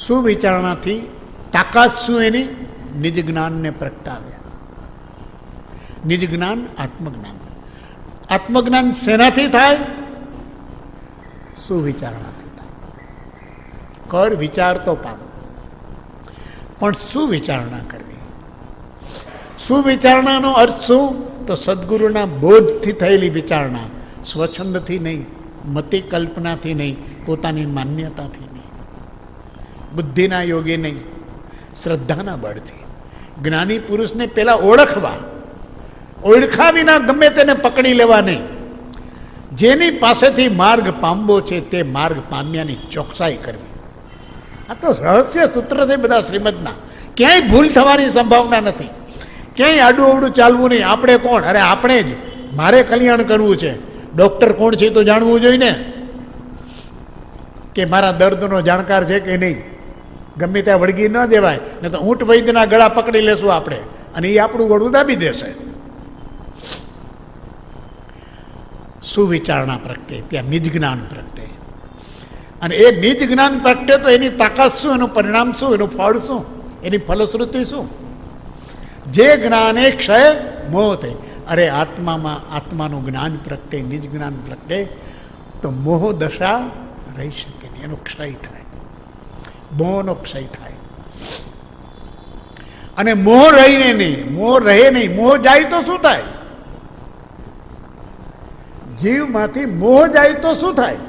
સુવિચારણાથી તાકાત શું એની? નિજ જ્ઞાનને પ્રગટાવ્યા. નિજ જ્ઞાન આત્મજ્ઞાન. આત્મજ્ઞાન શેનાથી થાય? સુવિચારણાથી થાય. કર વિચાર તો પામો, પણ સુવિચારણા કરવી. સુવિચારણાનો અર્થ શું? તો સદગુરુના બોધથી થયેલી વિચારણા, સ્વચ્છંદથી નહીં, મતિ કલ્પનાથી નહીં, પોતાની માન્યતાથી નહીં, બુદ્ધિના યોગે નહીં, શ્રદ્ધાના બળથી. જ્ઞાની પુરુષને પેલા ઓળખવા, ઓળખા વિના ગમે તેને પકડી લેવા નહીં. જેની પાસેથી માર્ગ પામવો છે તે માર્ગ પામ્યાની ચોકસાઈ કરવી. આ તો રહસ્ય સૂત્ર છે બધા શ્રીમદના. ક્યાંય ભૂલ થવાની સંભાવના નથી, ક્યાંય આડું અવડું ચાલવું નહીં. આપણે કોણ? અરે આપણે જ, મારે કલ્યાણ કરવું છે. ડૉક્ટર કોણ છે તો જાણવું જોઈએ ને, કે મારા દર્દનો જાણકાર છે કે નહીં. ગમે ત્યાં વળગી ન દેવાય, ને તો ઊંટ વૈદ્યના ગળા પકડી લેશું આપણે, અને એ આપણું ગળું દાબી દેશે. સુવિચારણા પ્રગટે ત્યાં નિજ જ્ઞાન પ્રગટે. અને એ નિજ જ્ઞાન પ્રગટે તો એની તાકાત શું, એનું પરિણામ શું, એનું ફળ શું, એની ફલશ્રુતિ શું? જે જ્ઞાને ક્ષય મોહ થઈ. અરે આત્મામાં આત્માનું જ્ઞાન પ્રગટે, નિજ જ્ઞાન પ્રગટે તો મોહ દશા રહી શકે નહીં, એનો ક્ષય થાય, મોહનો ક્ષય થાય. અને મોહ રહીને નહીં, મોહ રહે નહીં. મોહ જાય તો શું થાય? જીવમાંથી મોહ જાય તો શું થાય?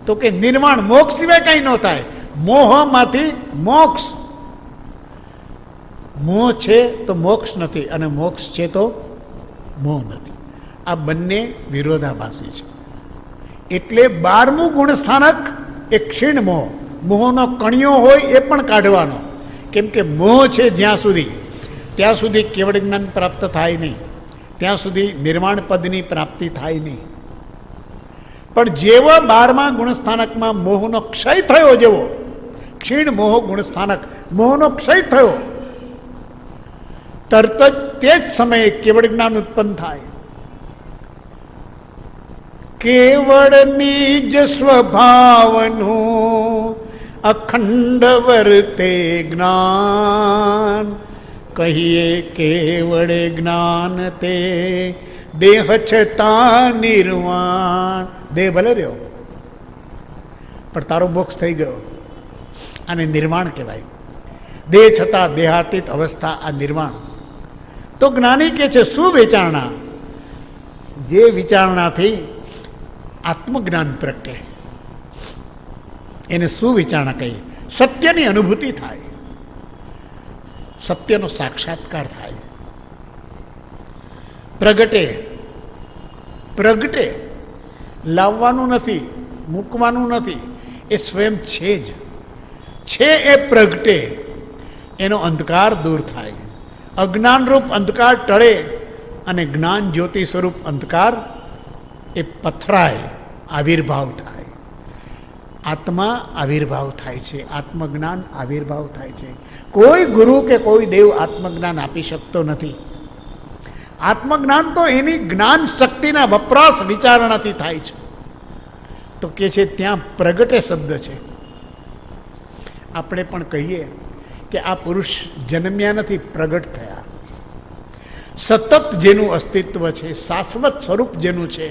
તો કે નિર્વાણ, મોક્ષ સિવાય કંઈ ન થાય. મોહમાંથી મોક્ષ. મોહ છે તો મોક્ષ નથી, અને મોક્ષ છે તો મોહ નથી. આ બંને વિરોધાભાસી છે. એટલે 12મું ગુણસ્થાનક એ ક્ષીણ મોહ. મોહનો કણિયો હોય એ પણ કાઢવાનો. કેમ કે મોહ છે જ્યાં સુધી, ત્યાં સુધી કેવળ જ્ઞાન પ્રાપ્ત થાય નહીં, ત્યાં સુધી નિર્વાણ પદની પ્રાપ્તિ થાય નહીં. પણ જેવો 12મા ગુણસ્થાનકમાં મોહનો ક્ષય થયો, જેવો ક્ષીણ મોહ ગુણસ્થાનક, મોહનો ક્ષય થયો, તરત જ તે જ સમયે કેવળ જ્ઞાન ઉત્પન્ન થાય. કેવળ નિજ સ્વભાવનું અખંડ વર્તે જ્ઞાન, કહીએ કેવળે જ્ઞાન તે દેહ છતાં નિર્વાણ. દેહ ભલે રહ્યો પણ તારો મોક્ષ થઈ ગયો, આને નિર્વાણ કહેવાય. દેહ છતાં દેહાતીત અવસ્થા આ નિર્વાણ. તો જ્ઞાની કે છે શું વિચારણા? જે વિચારણાથી આત્મજ્ઞાન પ્રગટે એને શું વિચારણા કહીએ? સત્યની અનુભૂતિ થાય, સત્યનો સાક્ષાત્કાર થાય, પ્રગટે. પ્રગટે લાવવાનું નથી, મૂકવાનું નથી, એ સ્વયં છે જ છે. એ પ્રગટે, એનો અંધકાર દૂર થાય, અજ્ઞાનરૂપ અંધકાર ટળે અને જ્ઞાન જ્યોતિ સ્વરૂપ અંધકાર એ પથરાય, આવિર્ભાવ થાય. આત્મા આવિર્ભાવ થાય છે, આત્મજ્ઞાન આવિર્ભાવ થાય છે. કોઈ ગુરુ કે કોઈ દેવ આત્મજ્ઞાન આપી શકતો નથી. આત્મજ્ઞાન તો એની જ્ઞાન શક્તિના વપરાશ વિચારણાથી થાય છે. તો કે છે ત્યાં પ્રગટે શબ્દ છે. આપણે પણ કહીએ કે આ પુરુષ જન્મ્યા નથી, પ્રગટ થયા. સતત જેનું અસ્તિત્વ છે, શાશ્વત સ્વરૂપ જેનું છે,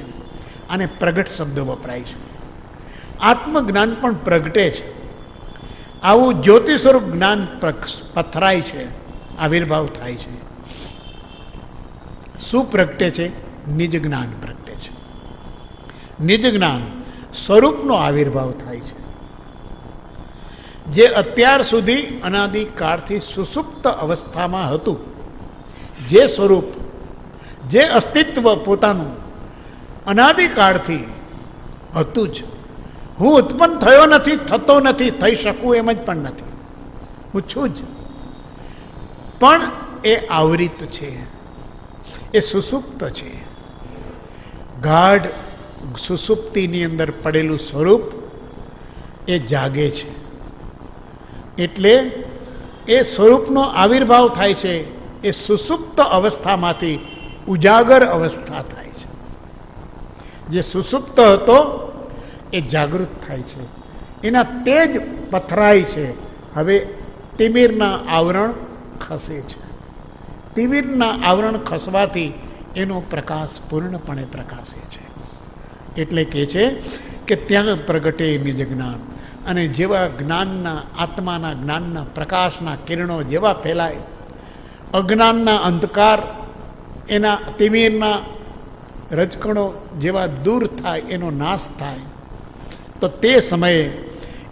અને પ્રગટ શબ્દો વપરાય છે. આત્મજ્ઞાન પણ પ્રગટે છે. આવું જ્યોતિ સ્વરૂપ જ્ઞાન પથરાય છે, આવિર્ભાવ થાય છે. શું પ્રગટે છે? નિજ જ્ઞાન પ્રગટે છે. નિજ જ્ઞાન સ્વરૂપનો આવિર્ભાવ થાય છે. જે અત્યાર સુધી અનાદિકાળથી સુષુપ્ત અવસ્થામાં હતું, જે સ્વરૂપ, જે અસ્તિત્વ પોતાનું અનાદિકાળથી હતું જ. હું ઉત્પન્ન થયો નથી, થતો નથી, થઈ શકું એમ જ પણ નથી, હું છું જ. પણ એ આવરિત છે, એ સુષુપ્ત છે. ગાઢ સુષુપ્તિની અંદર પડેલું સ્વરૂપ એ જાગે છે. એટલે એ સ્વરૂપનો આવિર્ભાવ થાય છે. એ સુષુપ્ત અવસ્થામાંથી ઉજાગર અવસ્થા થાય છે. જે સુષુપ્ત હતો એ જાગૃત થાય છે, એના તેજ પથરાય છે. હવે તિમિરના આવરણ ખસે છે. તિમિરના આવરણ ખસવાથી એનો પ્રકાશ પૂર્ણપણે પ્રકાશે છે. એટલે કહે છે કે ત્યાં પ્રગટે નિજ જ્ઞાન. અને જેવા જ્ઞાનના, આત્માના જ્ઞાનના પ્રકાશના કિરણો જેવા ફેલાય, અજ્ઞાનના અંધકાર, એના તિમિરના રજકણો જેવા દૂર થાય, એનો નાશ થાય, તો તે સમયે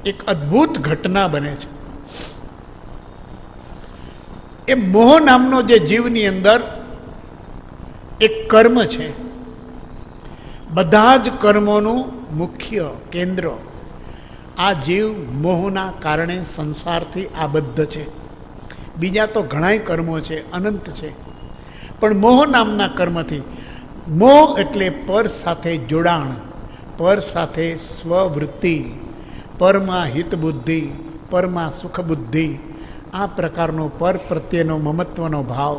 એક અદ્ભુત ઘટના બને છે. એ મોહ નામનો જે જીવની અંદર એક કર્મ છે, બધા જ કર્મોનું મુખ્ય કેન્દ્ર. આ જીવ મોહના કારણે સંસારથી આબદ્ધ છે. બીજા તો ઘણાય કર્મો છે, અનંત છે, પણ મોહ નામના કર્મથી, મોહ એટલે પર સાથે જોડાણ, પર સાથે સ્વવૃત્તિ, પરમાં હિતબુદ્ધિ, પરમાં સુખબુદ્ધિ, આ પ્રકારનો પર પ્રત્યેનો મમત્વનો ભાવ,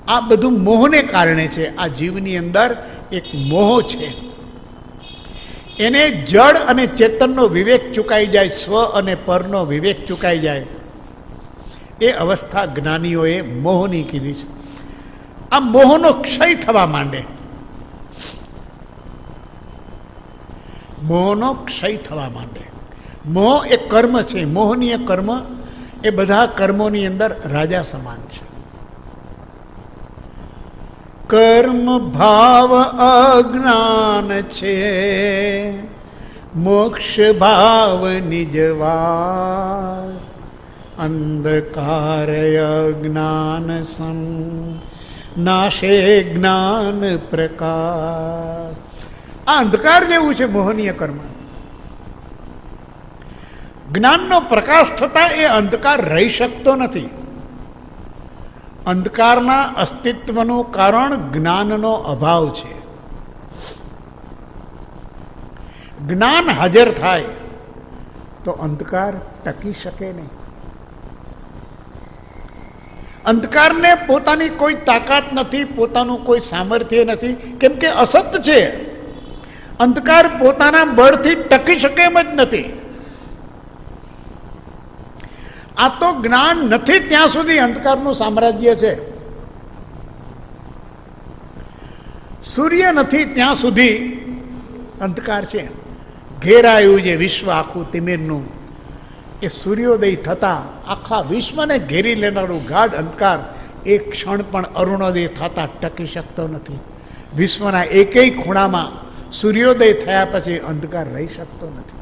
આ બધું મોહને કારણે છે. આ જીવની અંદર એક મોહ છે. એને જડ અને ચેતનનો વિવેક ચૂકાઈ જાય, સ્વ અને પરનો વિવેક ચૂકાઈ જાય, એ અવસ્થા જ્ઞાનીઓએ મોહની કીધી છે. આ મોહનો ક્ષય થવા માંડે, મોહનો ક્ષય થવા માંડે. મોહ એ કર્મ છે. મોહનીય કર્મ એ બધા કર્મોની અંદર રાજા સમાન છે. કર્મ ભાવ અજ્ઞાન છે, મોક્ષ ભાવ નિજવાસ, અંધકાર અજ્ઞાન સમ નાશે જ્ઞાન પ્રકાશ. આ અંધકાર જેવું છે મોહનીય કર્મ. જ્ઞાનનો પ્રકાશ થતાં એ અંધકાર રહી શકતો નથી. અંધકારના અસ્તિત્વનું કારણ જ્ઞાનનો અભાવ છે. જ્ઞાન હાજર થાય તો અંધકાર ટકી શકે નહીં. અંધકારને પોતાની કોઈ તાકાત નથી, પોતાનું કોઈ સામર્થ્ય નથી, કેમ કે અસત છે. અંધકાર પોતાના બળથી ટકી શકે એમ જ નથી. આ તો જ્ઞાન નથી ત્યાં સુધી અંધકારનું સામ્રાજ્ય છે. સૂર્ય નથી ત્યાં સુધી અંધકાર છે. ઘેરાયું જે વિશ્વ આખું તિમિરનું, એ સૂર્યોદય થતાં આખા વિશ્વને ઘેરી લેનારું ગાઢ અંધકાર એક ક્ષણ પણ અરુણોદય થતાં ટકી શકતો નથી. વિશ્વના એકેય ખૂણામાં સૂર્યોદય થયા પછી અંધકાર રહી શકતો નથી.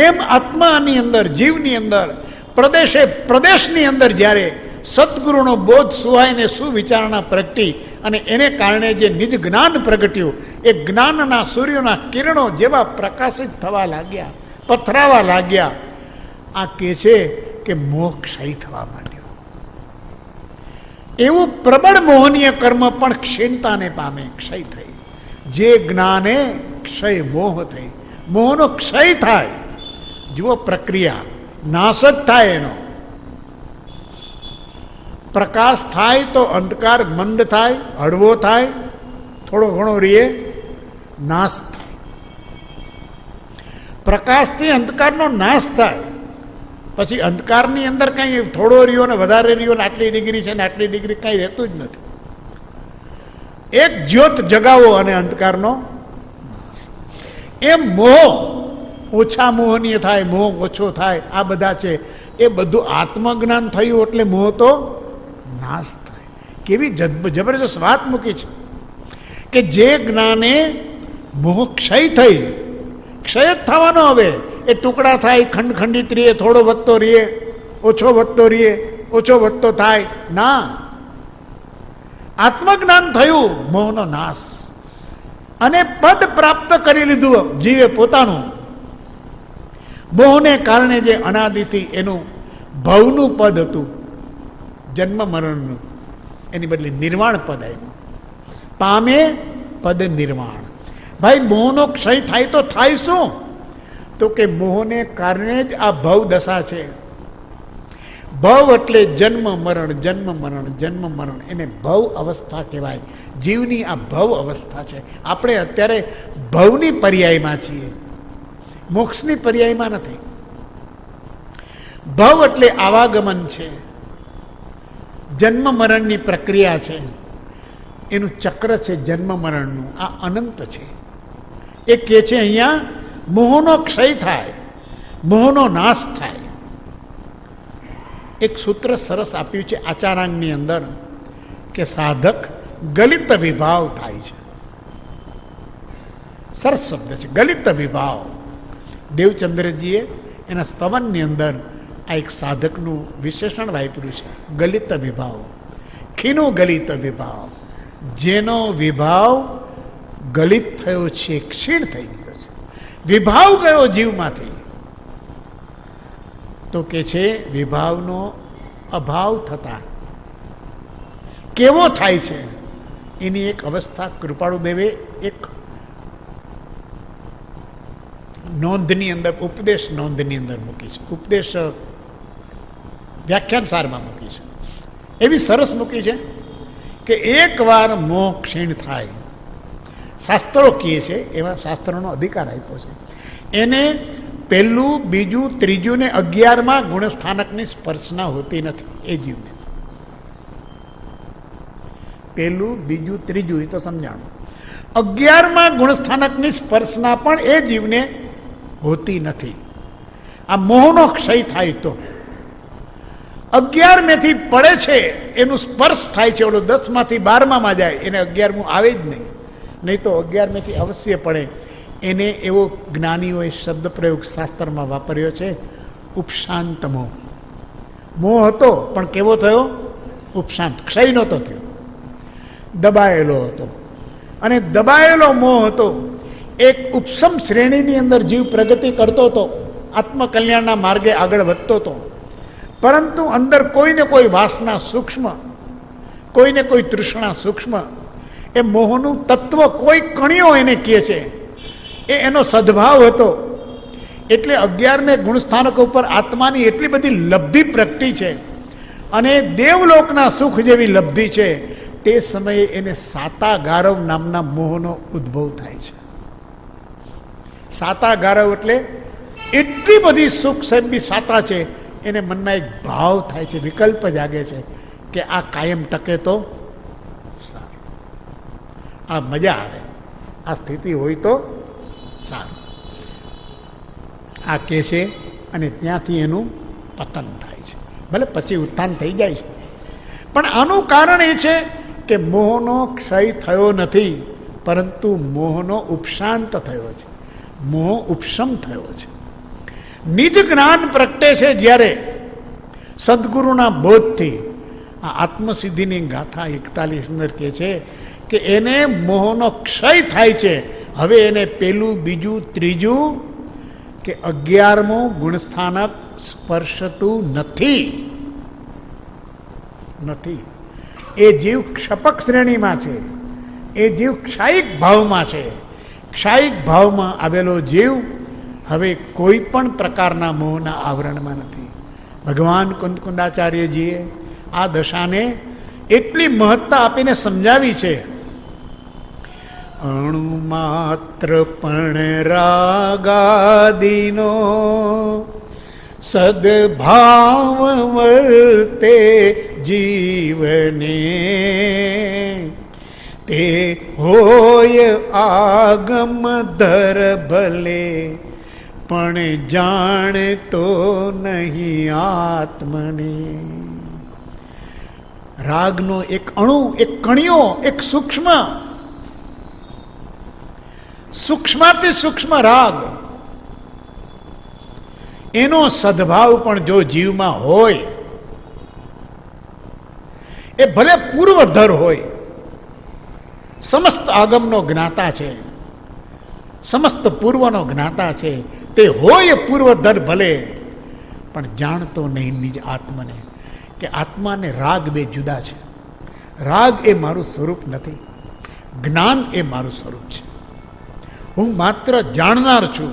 એમ આત્માની અંદર, જીવની અંદર, પ્રદેશે પ્રદેશની અંદર જ્યારે સદગુરુનો બોધ સુહાઈને સુવિચારણા પ્રગટી અને એને કારણે જે નિજ જ્ઞાન પ્રગટ્યું, એ જ્ઞાનના સૂર્યના કિરણો જેવા પ્રકાશિત થવા લાગ્યા, પથરાવા લાગ્યા, આ કહે છે કે મોહ ક્ષય થવા માંડ્યો. એવું પ્રબળ મોહનીય કર્મ પણ ક્ષીણતાને પામે, ક્ષય થઈ. જે જ્ઞાને ક્ષય મોહ થઈ, મોહનો ક્ષય થાય. જુઓ પ્રક્રિયા, નાશ જ થાય એનો. પ્રકાશ થાય તો અંધકાર મંદ થાય, હળવો થાય, થોડો ઘણો રીએ, નાશ થાય. પ્રકાશથી અંધકારનો નાશ થાય. પછી અંધકારની અંદર કંઈ થોડો રહ્યો ને વધારે રહ્યો ને આટલી ડિગ્રી છે ને આટલી ડિગ્રી કંઈ રહેતું જ નથી. એક જ્યોત જગાવો અને અંધકારનો નાશ. એમ મોહ ઓછા મોહનીય થાય, મોહ ઓછો થાય, આ બધા છે. એ બધું આત્મજ્ઞાન થયું એટલે મોહ તો નાશ થાય. કેવી જબરજસ્ત વાત મૂકી છે કે જે જ્ઞાને મોહ ક્ષય થઈ, ક્ષય જ થવાનો. હવે એ ટુકડા થાય, ખંડિત રહીએ, થોડો વધતો રહીએ, ઓછો વધતો રહીએ, ઓછો વધતો થાય. ના, આત્મજ્ઞાન થયું, મોહનો નાશ. અને પદ પ્રાપ્ત કરી લીધું જીવે પોતાનું. મોહને કારણે જે અનાદિથી એનું ભવનું પદ હતું, જન્મ મરણનું, એની બદલે નિર્વાણ પદ આવ્યું. પામે પદ નિર્વાણ. ભાઈ મોહનો ક્ષય થાય તો થાય શું? તો કે મોહને કારણે જ આ ભવ દશા છે. ભવ એટલે જન્મ મરણ, જન્મ મરણ, જન્મ મરણ, એને ભવ અવસ્થા કહેવાય. જીવની આ ભવ અવસ્થા છે. આપણે અત્યારે ભવની પર્યાયમાં છીએ, મોક્ષની પર્યાયમાં નથી. ભવ એટલે આવાગમન છે, જન્મ મરણની પ્રક્રિયા છે, એનું ચક્ર છે જન્મ મરણનું. આ અનંત છે. એ કહે છે અહીંયા મોહનો ક્ષય થાય, મોહનો નાશ થાય. એક સૂત્ર સરસ આપ્યું છે આચારાંગની અંદર કે સાધક ગલિત વિભાવ થાય છે. સરસ શબ્દ છે, ગલિત વિભાવ. દેવચંદ્રજીએ એના સ્તવનની અંદર આ એક સાધકનું વિશેષણ વાપર્યું છે, ગલિત વિભાવ. ખીનું ગલિત વિભાવ, જેનો વિભાવ ગલિત થયો છે, ક્ષીણ થઈ ગયો છે, વિભાવ ગયો જીવમાંથી. તો કે છે વિભાવનો અભાવ થતા કેવો થાય છે એની એક અવસ્થા કૃપાળુદેવે એક નોંધની અંદર, ઉપદેશ નોંધની અંદર મૂકી છે, ઉપદેશ વ્યાખ્યાન સારમાં મૂકી છે. એવી સરસ મૂકી છે કે એકવાર મોહ ક્ષીણ થાય, શાસ્ત્રો કહે છે, એવા શાસ્ત્રોનો અધિકાર આપ્યો છે. એને પહેલું, બીજું, ત્રીજું ને 11માં ગુણસ્થાનકની સ્પર્શના હોતી નથી એ જીવને. પહેલું, બીજું, ત્રીજું એ તો સમજાણું. 11માં ગુણસ્થાનકની સ્પર્શના પણ એ જીવને હોતી નથી. આ મોહનો ક્ષય થાય તો 11મેથી પડે છે, એનું સ્પર્શ થાય છે. ઓલો 10માંથી 12માં જાય, એને 11મું આવે જ નહીં. નહીં તો 11મેથી અવશ્ય પડે. એને એવો જ્ઞાનીઓએ શબ્દ પ્રયોગ શાસ્ત્રમાં વાપર્યો છે, ઉપશાંત મોહ. મોહ હતો પણ કેવો થયો? ઉપશાંત, ક્ષય નહોતો થયો, દબાયેલો હતો. અને દબાયેલો મોહ હતો. એક ઉપસમ શ્રેણીની અંદર જીવ પ્રગતિ કરતો હતો, આત્મકલ્યાણના માર્ગે આગળ વધતો હતો. પરંતુ અંદર કોઈને કોઈ વાસના સૂક્ષ્મ, કોઈને કોઈ તૃષ્ણા સૂક્ષ્મ, એ મોહનું તત્વ કોઈ કણિયો એને કહે છે, એ એનો સદભાવ હતો. એટલે 11મે ગુણસ્થાનક ઉપર આત્માની એટલી બધી લબ્ધિ પ્રગટી છે અને દેવલોકના સુખ જેવી લબ્ધિ છે. તે સમયે એને સાતા ગારવ નામના મોહનો ઉદ્ભવ થાય છે. સાતા ગારવ એટલે એટલી બધી સુખ સેબી સાતા છે, એને મનમાં એક ભાવ થાય છે, વિકલ્પ જાગે છે કે આ કાયમ ટકે તો સારું, આ મજા આવે, આ સ્થિતિ હોય તો સારું, આ કહે છે. અને ત્યાંથી એનું પતન થાય છે. ભલે પછી ઉત્થાન થઈ જાય છે, પણ આનું કારણ એ છે કે મોહનો ક્ષય થયો નથી, પરંતુ મોહનો ઉપશાંત થયો છે, મોહ ઉપશમ થયો છે. નિજ જ્ઞાન પ્રગટે છે જ્યારે સદગુરુના બોધથી. આ આત્મસિદ્ધિની ગાથા 41 અંદર કહે છે કે એને મોહનો ક્ષય થાય છે. હવે એને પેલું, બીજું, ત્રીજું કે 11મું ગુણસ્થાનક સ્પર્શતું નથી. એ જીવ ક્ષપક શ્રેણીમાં છે, એ જીવ ક્ષાયિક ભાવમાં છે. ક્ષાયિક ભાવમાં આવેલો જીવ હવે કોઈ પણ પ્રકારના મોહના આવરણમાં નથી. ભગવાન કુંદકુંદાચાર્યજીએ આ દશાને એટલી મહત્તા આપીને સમજાવી છે. અણુમાત્ર પણ રાગાદીનો સદભાવ વર્તે જીવને, તે હોય આગમ ધર ભલે પણ જાણતો નહીં આત્મને. રાગનો એક અણુ, એક કણિયો, એક સૂક્ષ્માતિ સૂક્ષ્મ રાગ, એનો સદભાવ પણ જો જીવમાં હોય, એ ભલે પૂર્વધર હોય, સમસ્ત આગમનો જ્ઞાતા છે, સમસ્ત પૂર્વનો જ્ઞાતા છે, તે હોય પૂર્વધર ભલે પણ જાણતો નહીં નિજ આત્મને. કે આત્મા ને રાગ બે જુદા છે. રાગ એ મારું સ્વરૂપ નથી, જ્ઞાન એ મારું સ્વરૂપ છે. હું માત્ર જાણનાર છું,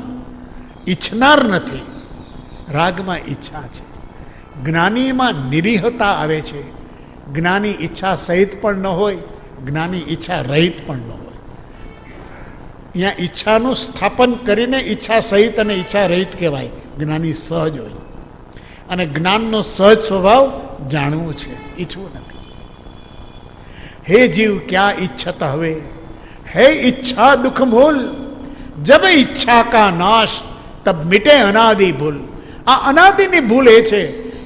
ઈચ્છનાર નથી. રાગમાં ઈચ્છા છે, જ્ઞાનીમાં નિરીહતા આવે છે. જ્ઞાની ઈચ્છા સહિત પણ ન હોય, જ્ઞાની ઈચ્છા રહિત પણ ન હોય. અહીંયા ઈચ્છાનું સ્થાપન કરીને ઈચ્છા સહિત અને ઈચ્છા રહિત કહેવાય. જ્ઞાની સહજ હોય, અને જ્ઞાનનો સહજ સ્વભાવ જાણવું છે, ઈચ્છવું નથી. હે જીવ ક્યાં ઈચ્છત હવે, હે ઈચ્છા દુઃખ મૂલ, જબ ઈચ્છા કા નાશ તબ મિટે અનાદિ ભૂલ. આ અનાદિની ભૂલ એ છે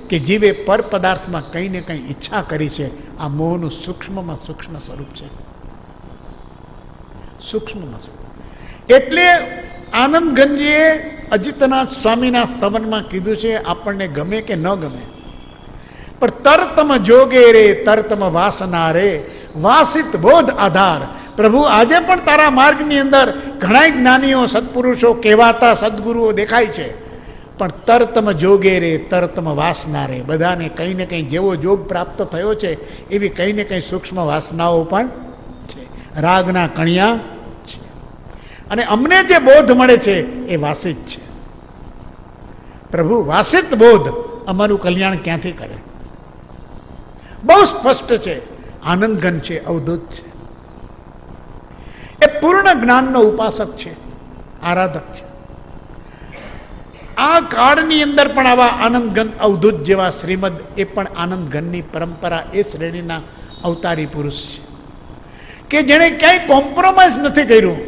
કે જીવે પર પદાર્થમાં કંઈ ને કંઈ ઈચ્છા કરી છે. આ મોહનું સૂક્ષ્મમાં સૂક્ષ્મ સ્વરૂપ છે, સૂક્ષ્મમાં સ્વરૂપ. એટલે આનંદગંજીએ અજીતનાથ સ્વામીના સ્તવનમાં કીધું છે, આપણને ગમે કે ન ગમે, પણ તરતમ જોગે રે તરતમ વાસના રે વાસિત બોધ આધાર. પ્રભુ આજે પણ તારા માર્ગની અંદર ઘણા જ્ઞાનીઓ, સત્પુરુષો કહેવાતા સદગુરુઓ દેખાય છે, પણ તરતમ જોગે રે તરતમ વાસના રે. બધાને કંઈ ને કંઈ જેવો જોગ પ્રાપ્ત થયો છે એવી કંઈ ને કંઈ સૂક્ષ્મ વાસનાઓ પણ છે, રાગના કણિયા છે. અને અમને જે બોધ મળે છે એ વાસિત છે. પ્રભુ વાસિત બોધ અમારું કલ્યાણ ક્યાંથી કરે? બહુ સ્પષ્ટ છે. આનંદઘન છે, અવધૂત છે, એ પૂર્ણ જ્ઞાનનો ઉપાસક છે, આરાધક છે. આ કાળની અંદર પણ આવા આનંદઘન અવધૂત જેવા શ્રીમદ, એ પણ આનંદઘનની પરંપરા, એ શ્રેણીના અવતારી પુરુષ છે કે જેણે ક્યાંય કોમ્પ્રોમાઇઝ નથી કર્યું.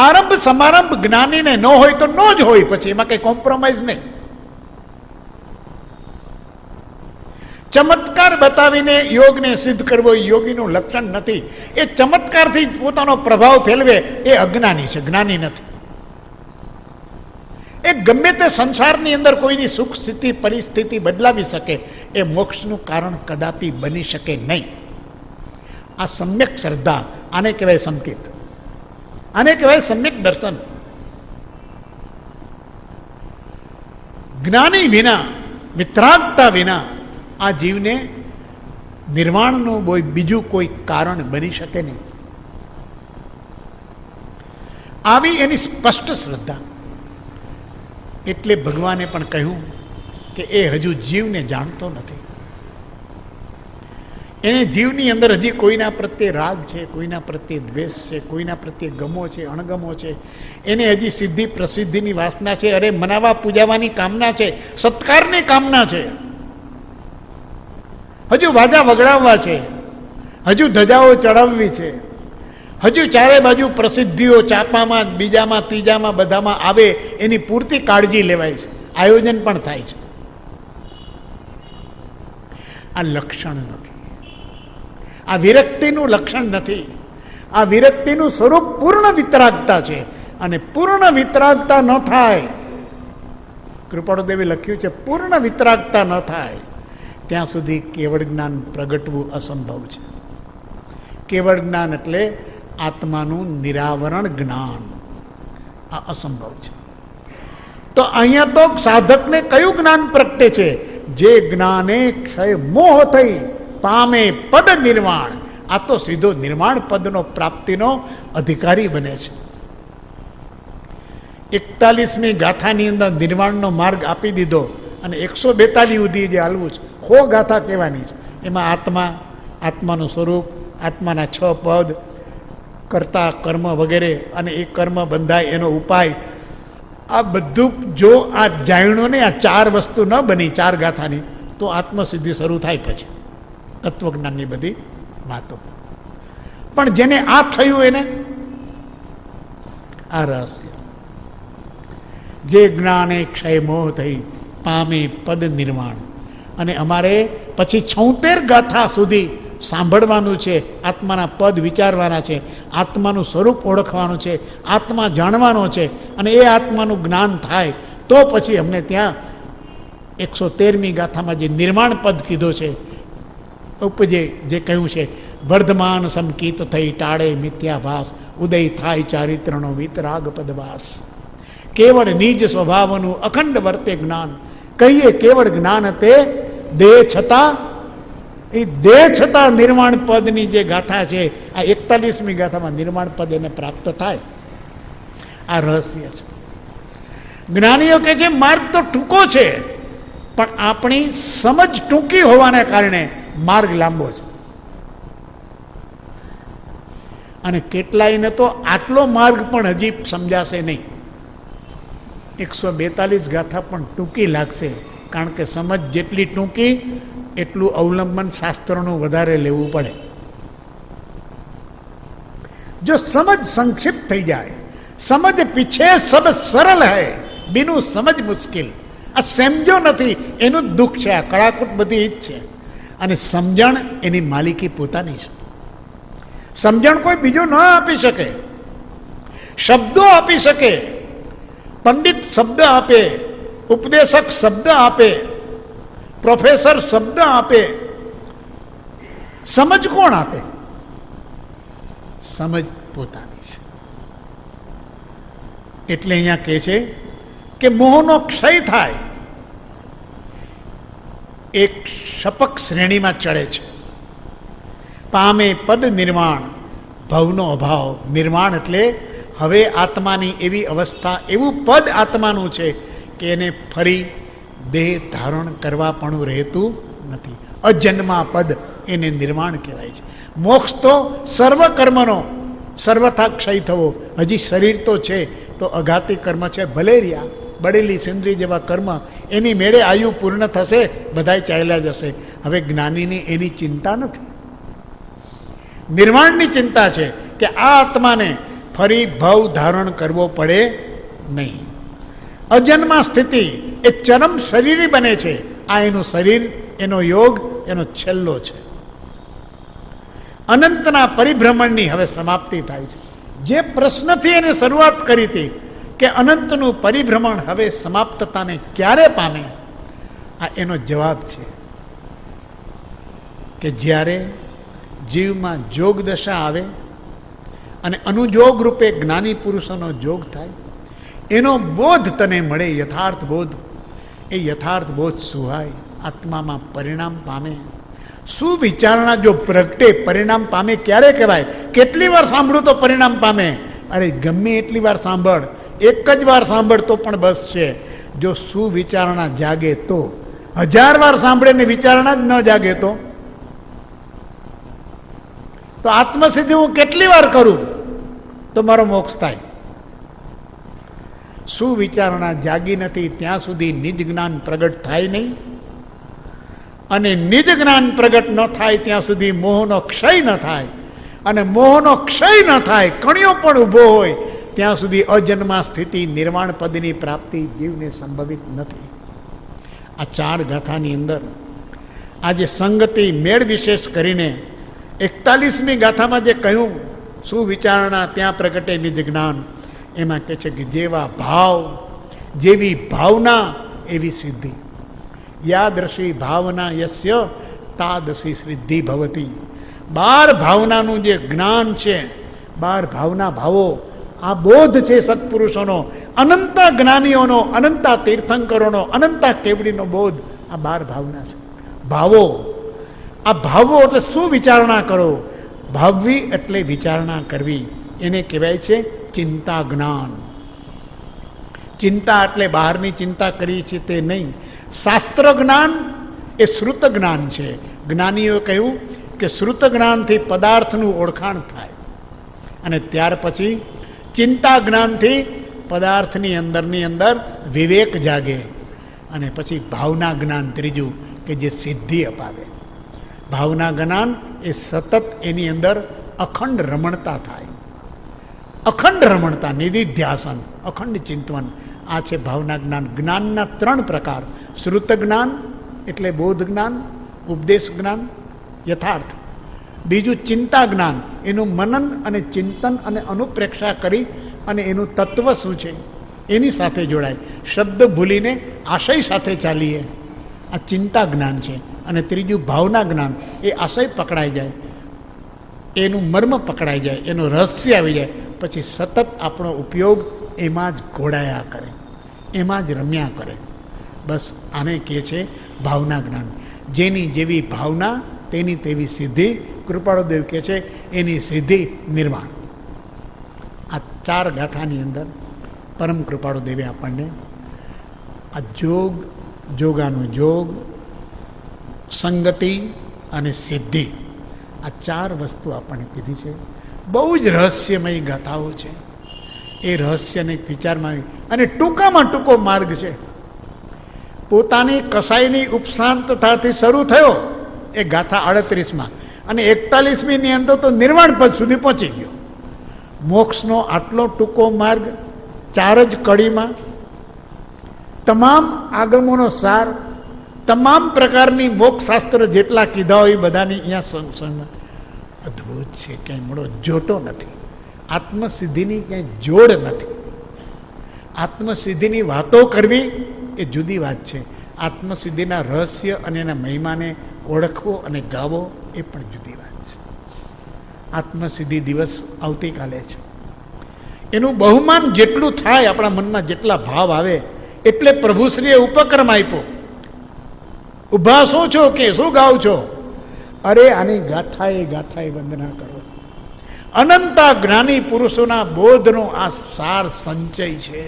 આરંભ સમારંભ જ્ઞાનીને ન હોય તો ન જ હોય, પછી એમાં કઈ કોમ્પ્રોમાઇઝ નહીં. ચમત્કાર બતાવીને યોગને સિદ્ધ કરવો એ યોગીનું લક્ષણ નથી. એ ચમત્કારથી પોતાનો પ્રભાવ ફેલવે એ અજ્ઞાની છે, જ્ઞાની નથી. એ ગમે તે સંસારની અંદર કોઈની સુખ સ્થિતિ પરિસ્થિતિ બદલાવી શકે, એ મોક્ષનું કારણ કદાપી બની શકે નહીં. આ સમ્યક શ્રદ્ધા, આને કહેવાય સંકેત, આને કહેવાય સમ્યક દર્શન. જ્ઞાની વિના, વિતરાગતા વિના આ જીવને નિર્વાણનું બીજું કોઈ કારણ બની શકે નહીં. આવી એની સ્પષ્ટ શ્રદ્ધા. એટલે ભગવાને પણ કહ્યું કે એ હજુ જીવને જાણતો નથી. એને જીવની અંદર હજી કોઈના પ્રત્યે રાગ છે, કોઈના પ્રત્યે દ્વેષ છે, કોઈના પ્રત્યે ગમો છે, અણગમો છે, એને હજી સિદ્ધિ પ્રસિદ્ધિની વાસના છે, અરે મનાવા પૂજાવાની કામના છે, સત્કારની કામના છે, હજુ વાજા વગડાવવા છે, હજુ ધજાઓ ચડાવવી છે, હજુ ચારે બાજુ પ્રસિદ્ધિઓ ચાપામાં, બીજામાં, ત્રીજામાં, બધામાં આવે એની પૂરતી કાળજી લેવાય છે, આયોજન પણ થાય છે. આ લક્ષણ નથી, આ વિરક્તિનું લક્ષણ નથી. આ વિરક્તિનું સ્વરૂપ પૂર્ણ વિતરાગતા છે, અને પૂર્ણ વિતરાગતા ન થાય, કૃપાળુદેવે લખ્યું છે, પૂર્ણ વિતરાગતા ન થાય ત્યાં સુધી કેવળ જ્ઞાન પ્રગટવું અસંભવ છે. કેવળ જ્ઞાન એટલે આત્માનું નિરાવરણ જ્ઞાન, આ અસંભવ છે. તો અહીંયા તો સાધકને કયું જ્ઞાન પ્રગટે છે? જે જ્ઞાને ક્ષય મોહ થઈ પામે પદ નિર્વાણ. આ તો સીધો નિર્વાણ પદનો પ્રાપ્તિનો અધિકારી બને છે. 41મી ગાથાની અંદર નિર્વાણનો માર્ગ આપી દીધો, અને 142 સુધી જે હાલવું છે, 100 ગાથા કહેવાની છે. એમાં આત્મા, આત્માનું સ્વરૂપ, આત્માના 6 પદ, કર્તા, કર્મ વગેરે, અને એ કર્મ બંધાય એનો ઉપાય, આ બધું જો આ જાણ્યો ને, આ 4 વસ્તુ ન બની 4 ગાથાની, તો આત્મસિદ્ધિ શરૂ થાય પછી તત્વજ્ઞાનની બધી વાતો. પણ જેને આ થયું એને આ રહસ્ય, જે જ્ઞાને ક્ષય મોહ થઈ પામે પદ નિર્વાણ. અને અમારે પછી 76 ગાથા સુધી સાંભળવાનું છે, આત્માના પદ વિચારવાના છે, આત્માનું સ્વરૂપ ઓળખવાનું છે, આત્મા જાણવાનો છે, અને એ આત્માનું જ્ઞાન થાય તો પછી અમને ત્યાં 113મી ગાથામાં જે નિર્માણ પદ કીધો છે, ઉપજે, જે કહ્યું છે, વર્ધમાન સમકીત થઈ ટાળે મિથ્યાભાસ, ઉદય થાય ચારિત્રનો વિતરાગ પદવાસ. કેવળ નિજ સ્વભાવનું અખંડ વર્તે જ્ઞાન, કહીએ કેવળ જ્ઞાન તે દેહ છતાં, એ દેહ છતાં નિર્માણ પદની જે ગાથા છે, આ 41મી ગાથામાં નિર્માણ પદ એને પ્રાપ્ત થાય. આ રહસ્ય છે. જ્ઞાનીઓ કે છે માર્ગ તો ટૂંકો છે, પણ આપણી સમજ ટૂંકી હોવાને કારણે માર્ગ લાંબો છે. અને કેટલાયને તો આટલો માર્ગ પણ હજી સમજાશે નહીં. 142 ગાથા પણ ટૂંકી લાગશે, કારણ કે સમજ જેટલી ટૂંકી એટલું અવલંબન શાસ્ત્રોનું વધારે લેવું પડે. જો સમજ સંક્ષિપ્ત થઈ જાય, સમજ પીછે સબ સરળ હૈ, બીનું સમજ મુશ્કેલ. આ સમજો નથી એનું દુઃખ છે. આ કડાકૂટ બધી જ છે. અને સમજણ એની માલિકી પોતાની છે. સમજણ કોઈ બીજો ન આપી શકે. શબ્દો આપી શકે, પંડિત શબ્દ આપે, ઉપદેશક શબ્દ આપે, પ્રોફેસર શબ્દ આપે, સમજ કોણ આપે? સમજ પોતાની છે. એટલે અહીંયા કહે છે કે મોહનો ક્ષય થાય, એક શપક શ્રેણીમાં ચડે છે. પામે પદ નિર્વાણ, ભવનો અભાવ. નિર્વાણ એટલે હવે આત્માની એવી અવસ્થા, એવું પદ આત્માનું છે કે એને ફરી દેહ ધારણ કરવા પણ રહેતું નથી. અજન્મા પદ એને નિર્વાણ કહેવાય છે. મોક્ષ તો સર્વ કર્મનો સર્વથા ક્ષય થવો. હજી શરીર તો છે, તો અઘાતી કર્મ છે, ભલે રહ્યા બળેલી સિંદ્રી જેવા કર્મ, એની મેળે આયુ પૂર્ણ થશે, બધાય ચાલ્યા જશે. હવે જ્ઞાનીની એની ચિંતા નથી, નિર્વાણની ચિંતા છે કે આ આત્માને ફરી ભવ ધારણ કરવો પડે નહીં. અજન્મા સ્થિતિ એ ચરમ શરીરી બને છે. આ એનું શરીર, એનો યોગ, એનો છેલ્લો છે. અનંતના પરિભ્રમણની હવે સમાપ્તિ થાય છે. જે પ્રશ્નથી એને શરૂઆત કરી હતી કે અનંતનું પરિભ્રમણ હવે સમાપ્તતાને ક્યારે પામે, આ એનો જવાબ છે કે જ્યારે જીવમાં જોગ દશા આવે અને અનુજોગ રૂપે જ્ઞાની પુરુષોનો જોગ થાય, એનો બોધ તને મળે, યથાર્થ બોધ. એ યથાર્થ બોધ સુહાય, આત્મામાં પરિણામ પામે. સુવિચારણા જો પ્રગટે, પરિણામ પામે ક્યારે કહેવાય? કેટલી વાર સાંભળું તો પરિણામ પામે? અરે ગમે એટલી વાર સાંભળ, એક જ વાર સાંભળ તો પણ બસ છે. જો સુવિચારણા જાગે તો, 1000 વાર સાંભળે ને વિચારણા જ ન જાગે તો તો આત્મસિદ્ધિ હું કેટલી વાર કરું તો મારો મોક્ષ થાય? સુવિચારણા જાગી નથી ત્યાં સુધી નિજ જ્ઞાન પ્રગટ થાય નહીં, અને નિજ જ્ઞાન પ્રગટ ન થાય ત્યાં સુધી મોહનો ક્ષય ન થાય, અને મોહનો ક્ષય ન થાય, કણિયો પણ ઊભો હોય ત્યાં સુધી અજન્મા સ્થિતિ નિર્વાણ પદની પ્રાપ્તિ જીવને સંભવિત નથી. આ 4 ગાથાની અંદર આજે સંગતિ મેળ વિશેષ કરીને 41મી ગાથામાં જે કહ્યું સુવિચારણા ત્યાં પ્રગટે નિજ જ્ઞાન, એમાં કહે છે કે જેવા ભાવ જેવી ભાવના એવી સિદ્ધિ. યાદૃશી ભાવના યસ્ય તાદશી સિદ્ધિ ભવતી. 12 ભાવનાનું જે જ્ઞાન છે, 12 ભાવના ભાવો, આ બોધ છે સત્પુરુષોનો, અનંતા જ્ઞાનીઓનો, અનંતા તીર્થંકરોનો, અનંતા કેવડીનો બોધ. આ 12 ભાવના છે, ભાવો. આ ભાવો એટલે શું વિચારણા કરો? ભાવવી એટલે વિચારણા કરવી, એને કહેવાય છે ચિંતા જ્ઞાન. ચિંતા એટલે બહારની ચિંતા કરી છે તે નહીં. શાસ્ત્ર જ્ઞાન એ શ્રુત જ્ઞાન છે. જ્ઞાનીઓએ કહ્યું કે શ્રુત જ્ઞાનથી પદાર્થનું ઓળખાણ થાય, અને ત્યાર પછી ચિંતા જ્ઞાનથી પદાર્થની અંદર વિવેક જાગે, અને પછી ભાવના જ્ઞાન ત્રીજું કે જે સિદ્ધિ અપાવે. ભાવના જ્ઞાન એ સતત એની અંદર અખંડ રમણતા થાય. અખંડ રમણતા, નિધિધ્યાસન, અખંડ ચિંતન, આ છે ભાવના જ્ઞાન. જ્ઞાનના 3 પ્રકાર: શ્રુત જ્ઞાન એટલે બોધ જ્ઞાન, ઉપદેશ જ્ઞાન, યથાર્થ. બીજું ચિંતા જ્ઞાન, એનું મનન અને ચિંતન અને અનુપ્રેક્ષા કરી અને એનું તત્વ શું છે એની સાથે જોડાય, શબ્દ ભૂલીને આશય સાથે ચાલીએ, આ ચિંતા જ્ઞાન છે. અને ત્રીજું ભાવના જ્ઞાન, એ આશય પકડાઈ જાય, એનું મર્મ પકડાઈ જાય, એનું રહસ્ય આવી જાય, પછી સતત આપણો ઉપયોગ એમાં જ ઘોડાયા કરે, એમાં જ રમ્યા કરે. બસ આને કહે છે ભાવના જ્ઞાન. જેની જેવી ભાવના તેની તેવી સિદ્ધિ. કૃપાળુદેવ કહે છે એની સિદ્ધિ નિર્માણ. આ 4 ગાથાની અંદર પરમ કૃપાળુદેવે આપણને આ જોગ, જોગાનું જોગ, સંગતિ અને સિદ્ધિ, આ 4 વસ્તુ આપણને કીધી છે. બહુ જ રહસ્યમય ગાથાઓ છે. એ રહસ્યને વિચારમાં આવી, અને ટૂંકામાં ટૂંકો માર્ગ છે. પોતાની કસાઈની ઉપશાંતતાથી શરૂ થયો એ ગાથા 38માં, અને 41મીની અંદર તો નિર્વાણ પદ સુધી પહોંચી ગયો. મોક્ષનો આટલો ટૂંકો માર્ગ 4 જ કડીમાં, તમામ આગમોનો સાર, તમામ પ્રકારની મોક્ષશાસ્ત્ર જેટલા કીધા હોય એ બધાની અહીંયા અદ્ભુત છે. ક્યાંય મળો જોટો નથી. આત્મસિદ્ધિની ક્યાંય જોડ નથી. આત્મસિદ્ધિની વાતો કરવી એ જુદી વાત છે. આત્મસિદ્ધિના રહસ્ય અને એના મહિમાને ઓળખવો અને ગાવો એ પણ જુદી વાત છે. આત્મસિદ્ધિ દિવસ આવતીકાલે છે. એનું બહુમાન જેટલું થાય, આપણા મનમાં જેટલા ભાવ આવે, એટલે પ્રભુશ્રીએ ઉપક્રમ આપ્યો. ઊભા શું છો કે શું ગાવ છો? અરે આની ગાથાએ વંદના કરો. અનંતા જ્ઞાની પુરુષોના બોધનો આ સાર સંચય છે.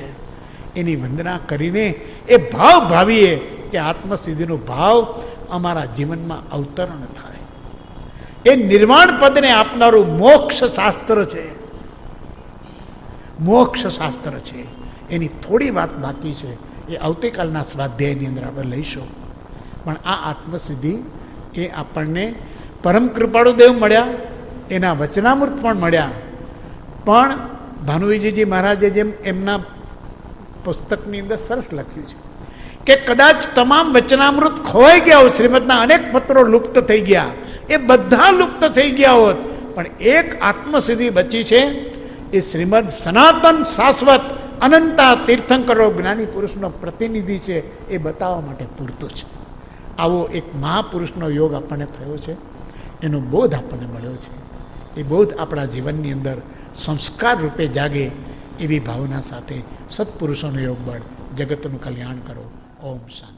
એની વંદના કરીને એ ભાવ ભાવીએ કે આત્મસિદ્ધિનો ભાવ અમારા જીવનમાં અવતરણ થાય. એ નિર્વાણ પદને આપનારું મોક્ષ શાસ્ત્ર છે. મોક્ષ શાસ્ત્ર છે. એની થોડી વાત બાકી છે, એ આવતીકાલના સ્વાધ્યાયની અંદર આપણે લઈશું. પણ આ આત્મસિદ્ધિ એ આપણને પરમ કૃપાળુદેવ મળ્યા, એના વચનામૃત પણ મળ્યા. પણ ભાનુજીજી મહારાજે જેમ એમના પુસ્તકની અંદર સરસ લખ્યું છે કે કદાચ તમામ વચનામૃત ખોવાઈ ગયા હોત, શ્રીમદના અનેક પત્રો લુપ્ત થઈ ગયા, એ બધા લુપ્ત થઈ ગયા હોત, પણ એક આત્મસિદ્ધિ બચી છે. એ શ્રીમદ સનાતન શાશ્વત અનંતા તીર્થંકરો જ્ઞાની પુરુષનો પ્રતિનિધિ છે, એ બતાવવા માટે પૂરતું છે. આવો એક મહાપુરુષનો યોગ આપણને થયો છે, એનો બોધ આપણને મળ્યો છે. એ બોધ આપણા જીવનની અંદર સંસ્કાર રૂપે જાગે એવી ભાવના સાથે સત્પુરુષોનો યોગ બળ જગતનું કલ્યાણ કરો. ઓમ શાંતિ.